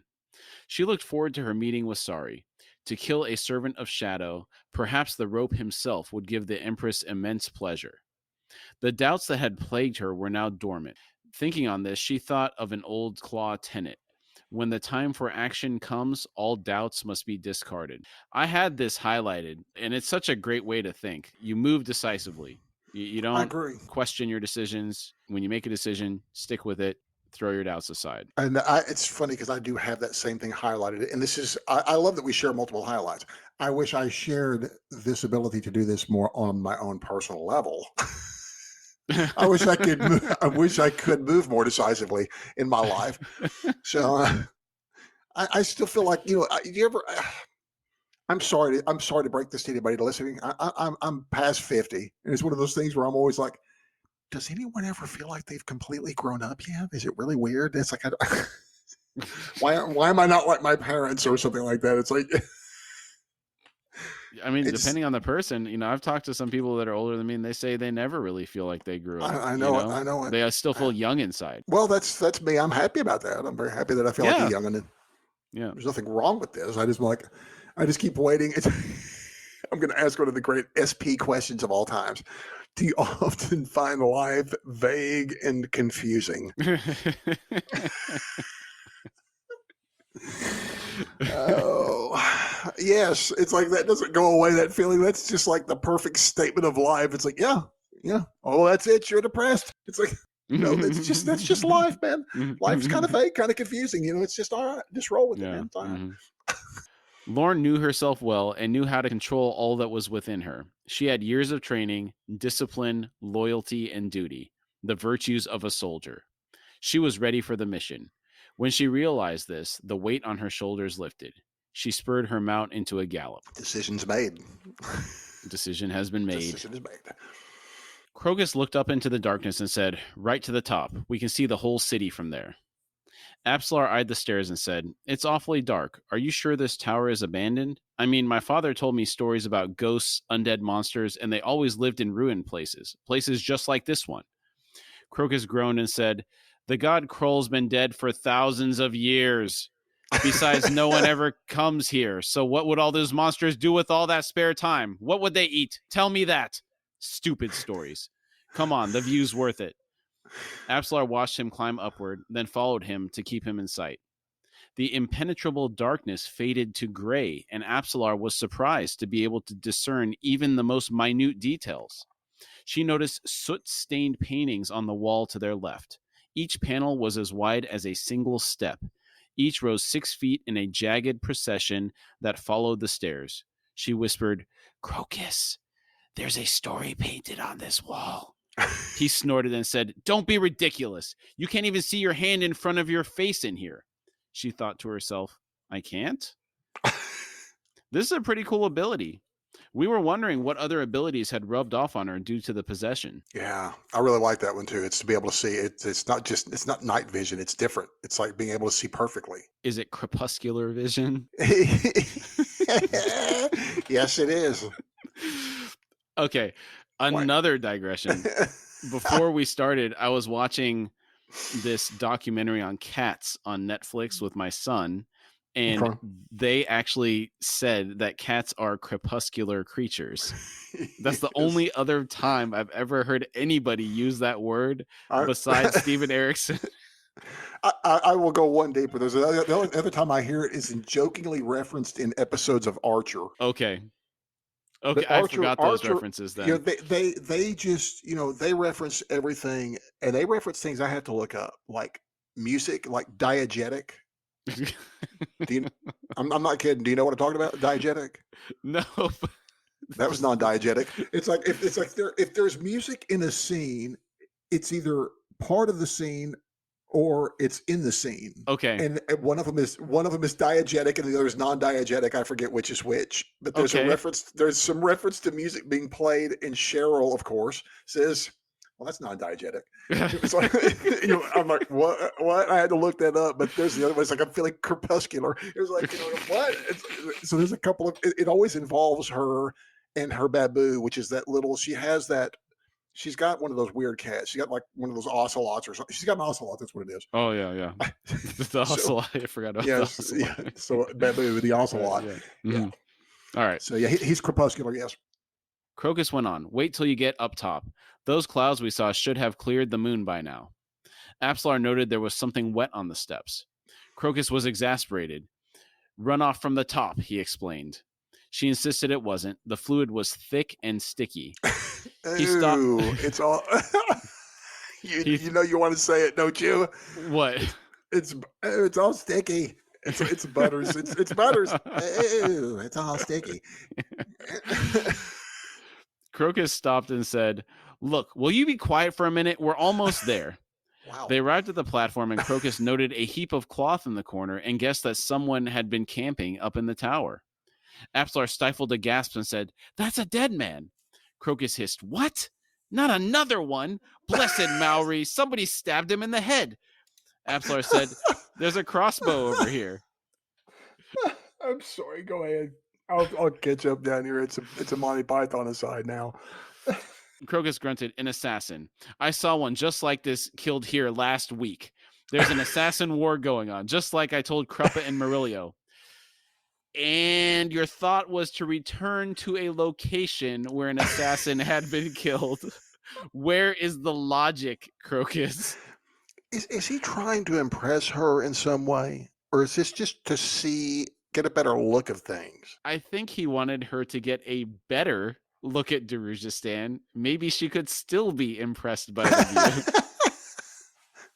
She looked forward to her meeting with Sorry. To kill a servant of Shadow, perhaps the rope himself would give the Empress immense pleasure. The doubts that had plagued her were now dormant. Thinking on this, she thought of an old Claw tenet. When the time for action comes, all doubts must be discarded. I had this highlighted, and it's such a great way to think. You move decisively. You don't question your decisions. When you make a decision, stick with it. Throw your doubts aside. And it's funny because I do have that same thing highlighted. And this is, I love that we share multiple highlights. I wish I shared this ability to do this more on my own personal level. I wish I could move more decisively in my life. So I still feel like, I'm sorry to break this to anybody listening. I'm past 50. And it's one of those things where I'm always like, does anyone ever feel like they've completely grown up yet? Is it really weird? It's like, why am I not like my parents or something like that? It's like, I mean, depending on the person, I've talked to some people that are older than me, and they say they never really feel like they grew up. I know it. They still feel young inside. Well, that's me. I'm happy about that. I'm very happy that I feel like a youngin'. Yeah. There's nothing wrong with this. I just keep waiting. I'm going to ask one of the great SP questions of all times. Do you often find life vague and confusing? Oh, yes. It's like that doesn't go away, that feeling. That's just like the perfect statement of life. It's like, yeah. Oh, that's it. You're depressed. It's like, no, that's just life, man. Life's kind of vague, kind of confusing. It's just all right. Just roll with it, man. It's all right. Lauren knew herself well and knew how to control all that was within her. She had years of training, discipline, loyalty, and duty, the virtues of a soldier. She was ready for the mission. When she realized this, the weight on her shoulders lifted. She spurred her mount into a gallop. Decision's made. Decision has been made. Decision is made. Crocus looked up into the darkness and said, "Right to the top. We can see the whole city from there." Apsalar eyed the stairs and said, "It's awfully dark. Are you sure this tower is abandoned? I mean, my father told me stories about ghosts, undead monsters, and they always lived in ruined places just like this one." Crocus groaned and said, "The god Kroll's been dead for thousands of years. Besides, no one ever comes here. So what would all those monsters do with all that spare time? What would they eat? Tell me that. Stupid stories. Come on, the view's worth it." Apsalar watched him climb upward, then followed him to keep him in sight. The impenetrable darkness faded to gray, and Apsalar was surprised to be able to discern even the most minute details. She noticed soot-stained paintings on the wall to their left. Each panel was as wide as a single step. Each rose 6 feet in a jagged procession that followed the stairs. She whispered, "Crocus, There's a story painted on this wall. He snorted and said, "Don't be ridiculous. You can't even see your hand in front of your face in here." She thought to herself, "I can't?" This is a pretty cool ability. We were wondering what other abilities had rubbed off on her due to the possession. Yeah, I really like that one too. It's to be able to see it. It's not night vision. It's different. It's like being able to see perfectly. Is it crepuscular vision? Yes, it is. Okay, another digression. Before we started, I was watching this documentary on cats on Netflix with my son, and Okay. they actually said that cats are crepuscular creatures. That's the Yes. only other time I've ever heard anybody use that word I- besides Steven Erikson. I will go one deeper. The only other time I hear it is jokingly referenced in episodes of Archer. Okay, But I forgot those references then. You know, they just, you know, they reference everything, and they reference things I have to look up, like music, like diegetic. I'm not kidding. Do you know what I'm talking about? Diegetic. No. That was non-diegetic. It's like if there's music in a scene, it's either part of the scene or it's in the scene. Okay. And one of them is diegetic and the other is non-diegetic. I forget which is which. But there's Okay. a reference. There's some reference to music being played, and Cheryl, of course, says, "Well, that's non-diegetic." It's like, you know, I'm like, what? I had to look that up. But there's the other one. It's like, I'm feeling crepuscular. It was like, you know, what? So there's a couple of. It always involves her and her babu, which is that little. She's got one of those weird cats. She got like one of those ocelots or something. She's got an ocelot. That's what it is. Oh yeah. The ocelot. I forgot about the ocelot. Yeah. So babu, the ocelot. Yeah. Yeah. Mm-hmm. All right. So yeah, he's crepuscular. Yes. Crocus went on. "Wait till you get up top. Those clouds we saw should have cleared the moon by now." Apslar noted there was something wet on the steps. Crocus was exasperated. "Run off from the top," he explained. She insisted it wasn't. The fluid was thick and sticky. He stopped. Ooh, it's all. You know you want to say it, don't you? What? It's all sticky. It's butters. It's butters. Ew, it's all sticky. Crocus stopped and said, "Look, will you be quiet for a minute? We're almost there." Wow. They arrived at the platform, and Crocus noted a heap of cloth in the corner and guessed that someone had been camping up in the tower. Apslar stifled a gasp and said, "That's a dead man." Crocus hissed, "What? Not another one? Blessed Maori, somebody stabbed him in the head." Apslar said, "There's a crossbow over here." I'm sorry. Go ahead. I'll catch up down here. It's a Monty Python aside now. Crocus grunted, "An assassin. I saw one just like this killed here last week. There's an assassin war going on, just like I told Kruppa and Murillo. And your thought was to return to a location where an assassin had been killed. Where is the logic, Crocus?" Is he trying to impress her in some way, or is this just to get a better look of things? I think he wanted her to get a better look at Darujistan. Maybe she could still be impressed by the view.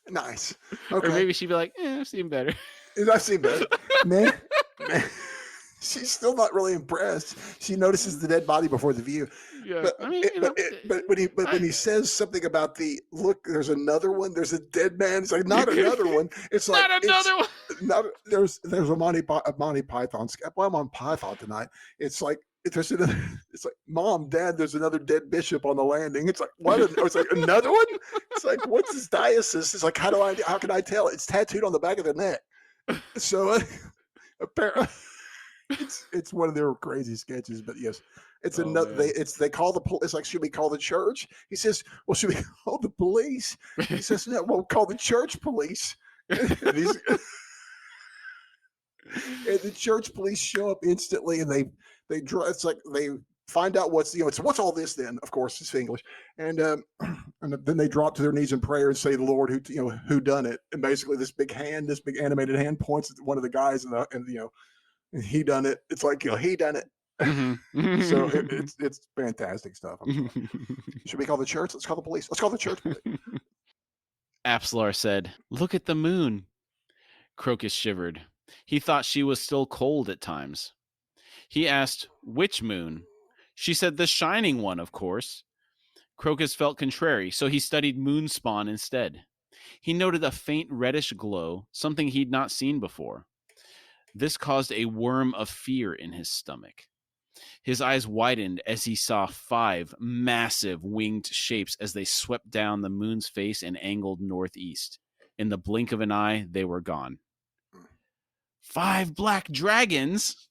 Nice. Okay. Or maybe she'd be like, I've seen better. I've seen better. Man. She's still not really impressed. She notices the dead body before the view. Yeah, But, I mean, when he says something about the look, there's another one. There's a dead man. It's like, not another one. It's like not another one. Not there's a Monty Python. Well, I'm on Python tonight. It's like there's another. It's like, Mom, Dad, there's another dead bishop on the landing. It's like, what? It's like, another one. It's like, what's his diocese? It's like, how can I tell? It's tattooed on the back of the neck. So apparently. It's one of their crazy sketches, but yes, it's another. They call the police. It's like, should we call the church? He says, well, should we call the police? He says, no, we'll call the church police. And the church police show up instantly, and they draw. It's like they find out what's what's all this. Then of course it's English, and then they drop to their knees in prayer and say, the Lord who done it, and basically this big animated hand points at one of the guys, and he done it. It's like, he done it. Mm-hmm. So it's fantastic stuff. Should we call the church? Let's call the police. Let's call the church police. Apslar said, "Look at the moon." Crocus shivered. He thought she was still cold at times. He asked, "Which moon?" She said, the shining one, of course. Crocus felt contrary, so he studied moonspawn instead. He noted a faint reddish glow, something he'd not seen before. This caused a worm of fear in his stomach. His eyes widened as he saw 5 massive winged shapes as they swept down the moon's face and angled northeast. In the blink of an eye, they were gone. 5 black dragons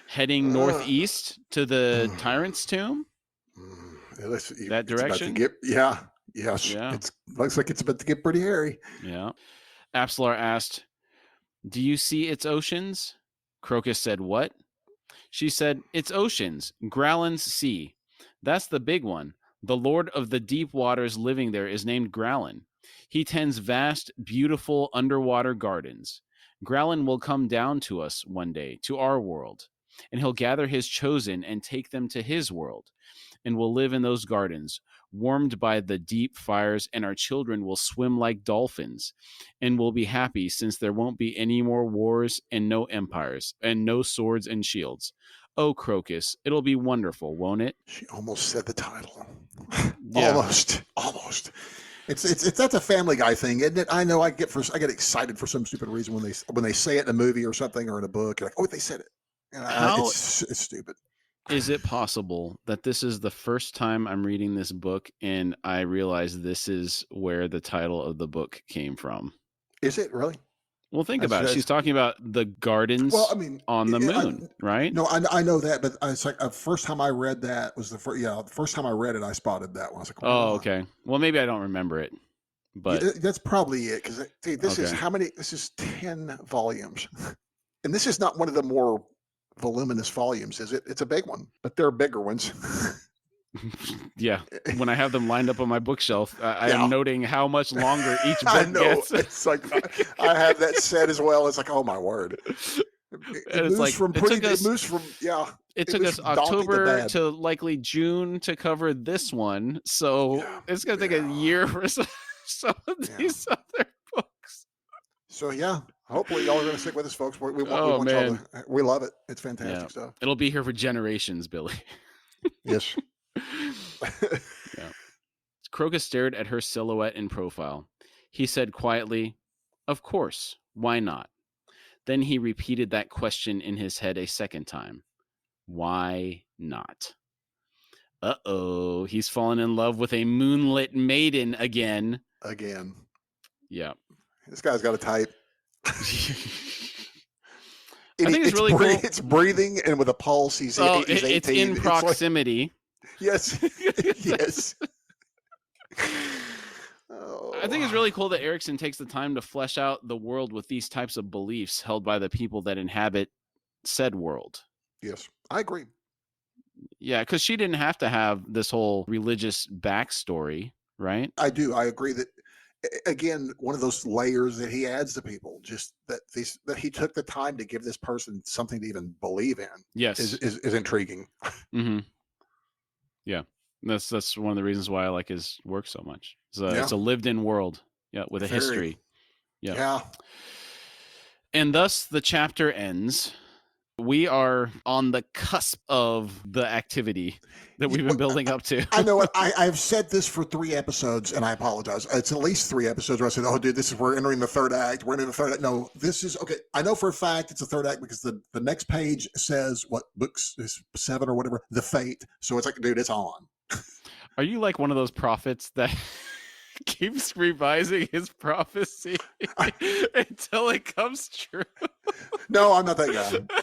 heading northeast to the tyrant's tomb? That direction? Yes. Yeah. It looks like it's about to get pretty hairy. Yeah. Apsalar asked, do you see its oceans? Crocus said, what? She said, it's oceans, Growlin's sea. That's the big one. The lord of the deep waters living there is named Growlin. He tends vast, beautiful underwater gardens. Growlin will come down to us one day, to our world, and he'll gather his chosen and take them to his world, and will live in those gardens, warmed by the deep fires, and our children will swim like dolphins, and will be happy since there won't be any more wars and no empires, and no swords and shields. Oh, Crocus, it'll be wonderful, won't it? She almost said the title. Yeah. Almost. It's that's a Family Guy thing, isn't it? I know I get excited for some stupid reason when they say it in a movie or something or in a book. You're like, oh, they said it. It's stupid. Is it possible that this is the first time I'm reading this book and I realize this is where the title of the book came from? Is it really? Well, think about it. She's talking about the gardens on the moon, right? No, I know that, but it's like the first time I read that was the first time I read it, I spotted that one. I was like, oh, okay. Well, maybe I don't remember it, but that's probably it. Because this is how many? This is 10 volumes, and this is not one of the more voluminous volumes, is it? It's a big one, but there are bigger ones. Yeah, when I have them lined up on my bookshelf, I am noting how much longer each book gets. It's like I have that set as well. It's like, oh my word! It took us October to likely June to cover this one, so it's gonna take a year for some of these other books. So hopefully y'all are gonna stick with us, folks. We love it. It's fantastic stuff. It'll be here for generations, Billy. Yes. Yeah. Crocus stared at her silhouette in profile. He said quietly, of course, why not? Then he repeated that question in his head a second time. Why not? Uh-oh, he's fallen in love with a moonlit maiden again. Yeah. This guy's got a type. I think it's really cool. It's breathing and with a pulse. He's 18. It's in proximity. Yes. Yes. I think it's really cool that Erikson takes the time to flesh out the world with these types of beliefs held by the people that inhabit said world. Yes, I agree. Yeah, because she didn't have to have this whole religious backstory, right? I do. I agree that, again, one of those layers that he adds to people, just that he took the time to give this person something to even believe in. Yes, is intriguing. Mm-hmm. Yeah, that's one of the reasons why I like his work so much. It's a lived-in world, with a history. Yeah. And thus the chapter ends. We are on the cusp of the activity that we've been building up to. I know it. I've said this for 3 episodes, and I apologize. It's at least 3 episodes where I said, oh, dude, we're entering the third act. We're entering the third act. No, this is, okay. I know for a fact it's the third act because the next page says what books is 7 or whatever, the fate. So it's like, dude, it's on. Are you like one of those prophets that keeps revising his prophecy until it comes true? No, I'm not that guy.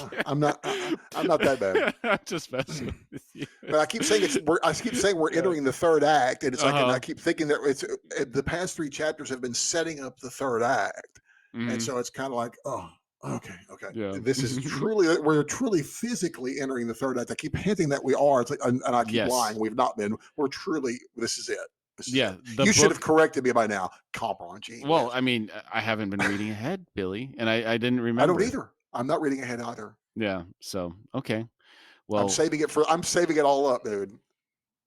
Okay. I'm not that bad. I'm just messing with you. But I keep saying we're entering the third act, and it's like, and I keep thinking that it's the past 3 chapters have been setting up the third act, and so it's kind of like, oh, okay. Yeah. This is we're truly physically entering the third act. I keep hinting that we are. It's like, and I keep lying. We've not been. We're truly. This is it. You should have corrected me by now. Kamraun. Well, I mean, I haven't been reading ahead, Billy, and I didn't remember. I don't either. I'm not reading ahead either. Yeah. So okay. Well, I'm saving it all up, dude.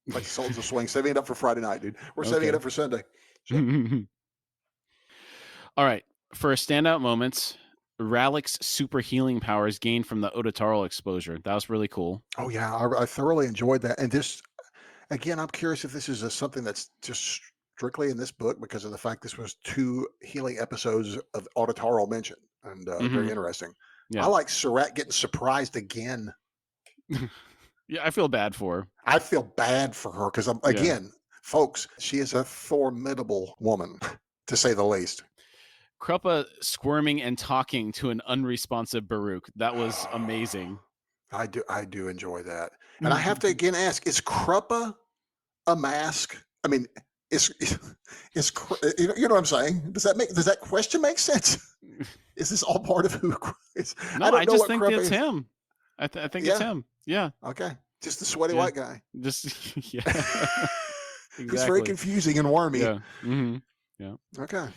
Like Sultans of Swing, saving it up for Friday night, dude. We're saving it up for Sunday. So. All right. For standout moments, Ralik's super healing powers gained from the Ototaro exposure. That was really cool. Oh yeah, I thoroughly enjoyed that. And this, again, I'm curious if this is something that's just strictly in this book because of the fact this was 2 healing episodes of Ototaro mentioned, and very interesting. I Yeah. like Surratt getting surprised again. Yeah, I feel bad for her. I feel bad for her because I'm again, folks, she is a formidable woman, to say the least. Kruppa squirming and talking to an unresponsive Baruch. That was amazing. I do enjoy that. And I have to again ask, is Kruppa a mask? I mean, is you know what I'm saying? Does that question make sense? Is this all part of who is? No, I don't know just what think Kruppa it's is. him. I think it's him. Yeah. Okay. Just the sweaty white guy. Just yeah. Exactly. He's very confusing and wormy. Yeah. Yeah. Okay.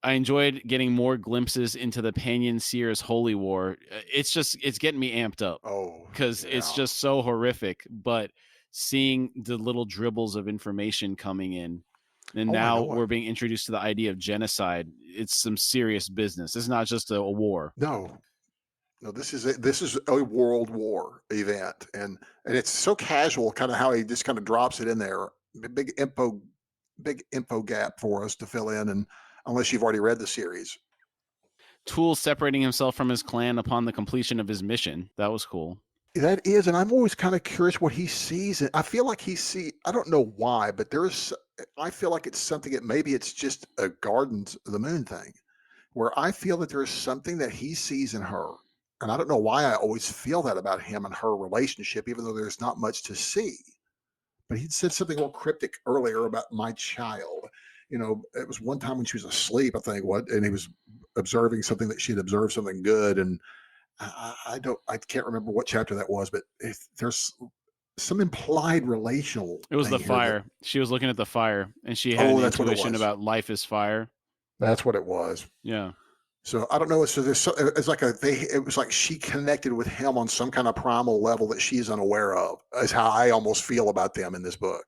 I enjoyed getting more glimpses into the Panyan Seer's Holy War. It's getting me amped up. Oh, because it's just so horrific. But seeing the little dribbles of information coming in, and now we're being introduced to the idea of genocide. It's some serious business. It's not just a war. No, this is a world war event, and it's so casual, kind of how he just kind of drops it in there. Big info gap for us to fill in, and unless you've already read the series. Tool separating himself from his clan upon the completion of his mission. That was cool. That is, and I'm always kind of curious what he sees. I feel like I don't know why, but I feel like it's something that maybe it's just a Gardens of the Moon thing, where I feel that there's something that he sees in her. And I don't know why I always feel that about him and her relationship, even though there's not much to see. But he said something more cryptic earlier about my child. You know, it was one time when she was asleep, I think, and he was observing something that she had observed something good. And I can't remember what chapter that was, but there's some implied relational. It was the fire. She was looking at the fire, and she had an intuition about life is fire. That's what it was. Yeah. So I don't know. So it's like it was like she connected with him on some kind of primal level that she's unaware of. Is how I almost feel about them in this book.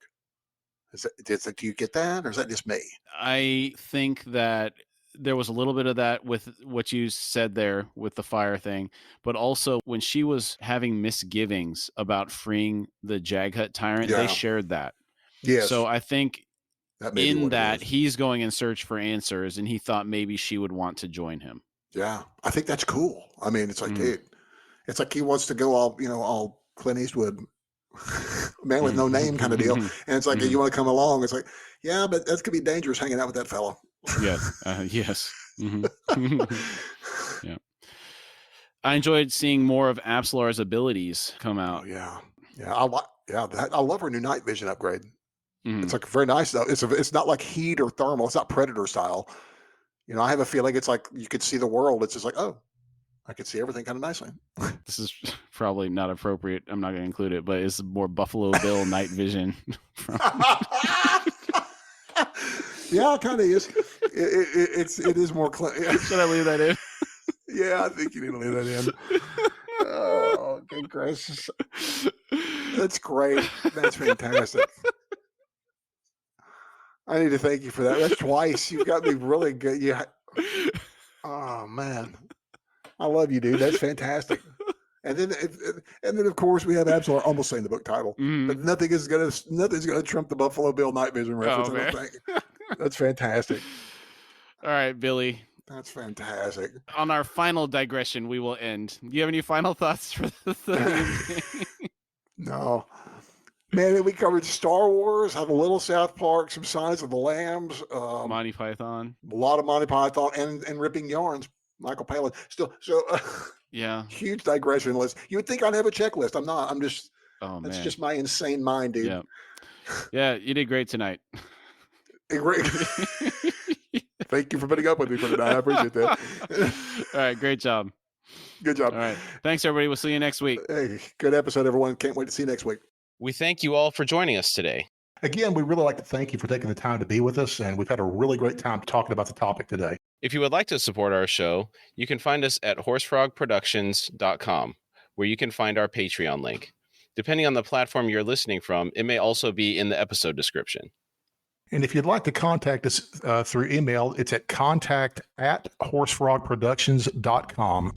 Do you get that, or is that just me? I think that there was a little bit of that with what you said there with the fire thing, but also when she was having misgivings about freeing the Jaghut tyrant, they shared that. Yes. So I think that he's going in search for answers, and he thought maybe she would want to join him. Yeah, I think that's cool. I mean, it's like, dude, it's like he wants to go all Clint Eastwood, man with no name kind of deal. And it's like, you want to come along? It's like, yeah, but that could be dangerous hanging out with that fellow. Yes. Yes. Yeah. I enjoyed seeing more of Apsalar's abilities come out. Oh, yeah. I love her new night vision upgrade. It's like very nice though. It's not like heat or thermal. It's not Predator style. You know, I have a feeling it's like you could see the world. It's just like, oh, I could see everything kind of nicely. This is probably not appropriate. I'm not going to include it, but it's more Buffalo Bill night vision. Yeah, it kind of is. It is more. Should I leave that in? Yeah, I think you need to leave that in. Oh, good gracious. That's great. That's fantastic. I need to thank you for that. That's twice. You've got me really good. Yeah. Oh man, I love you, dude. That's fantastic. And then of course we have Absalom almost saying the book title, but nothing's gonna trump the Buffalo Bill night vision reference. I don't think. That's fantastic. All right, Billy. That's fantastic. On our final digression, we will end. Do you have any final thoughts for the No. Man, we covered Star Wars, had a little South Park, some Signs of the Lambs, Monty Python, a lot of Monty Python, and ripping yarns. Michael Palin. Still, so yeah, huge digression list. You would think I'd have a checklist. I'm not. I'm just. Oh that's man, just my insane mind, dude. Yeah, yeah, you did great tonight. Great. Thank you for putting up with me for tonight. I appreciate that. All right, great job. Good job. All right, thanks everybody. We'll see you next week. Hey, good episode, everyone. Can't wait to see you next week. We thank you all for joining us today. Again, we'd really like to thank you for taking the time to be with us, and we've had a really great time talking about the topic today. If you would like to support our show, you can find us at horsefrogproductions.com, where you can find our Patreon link. Depending on the platform you're listening from, it may also be in the episode description. And if you'd like to contact us through email, it's at contact@horsefrogproductions.com.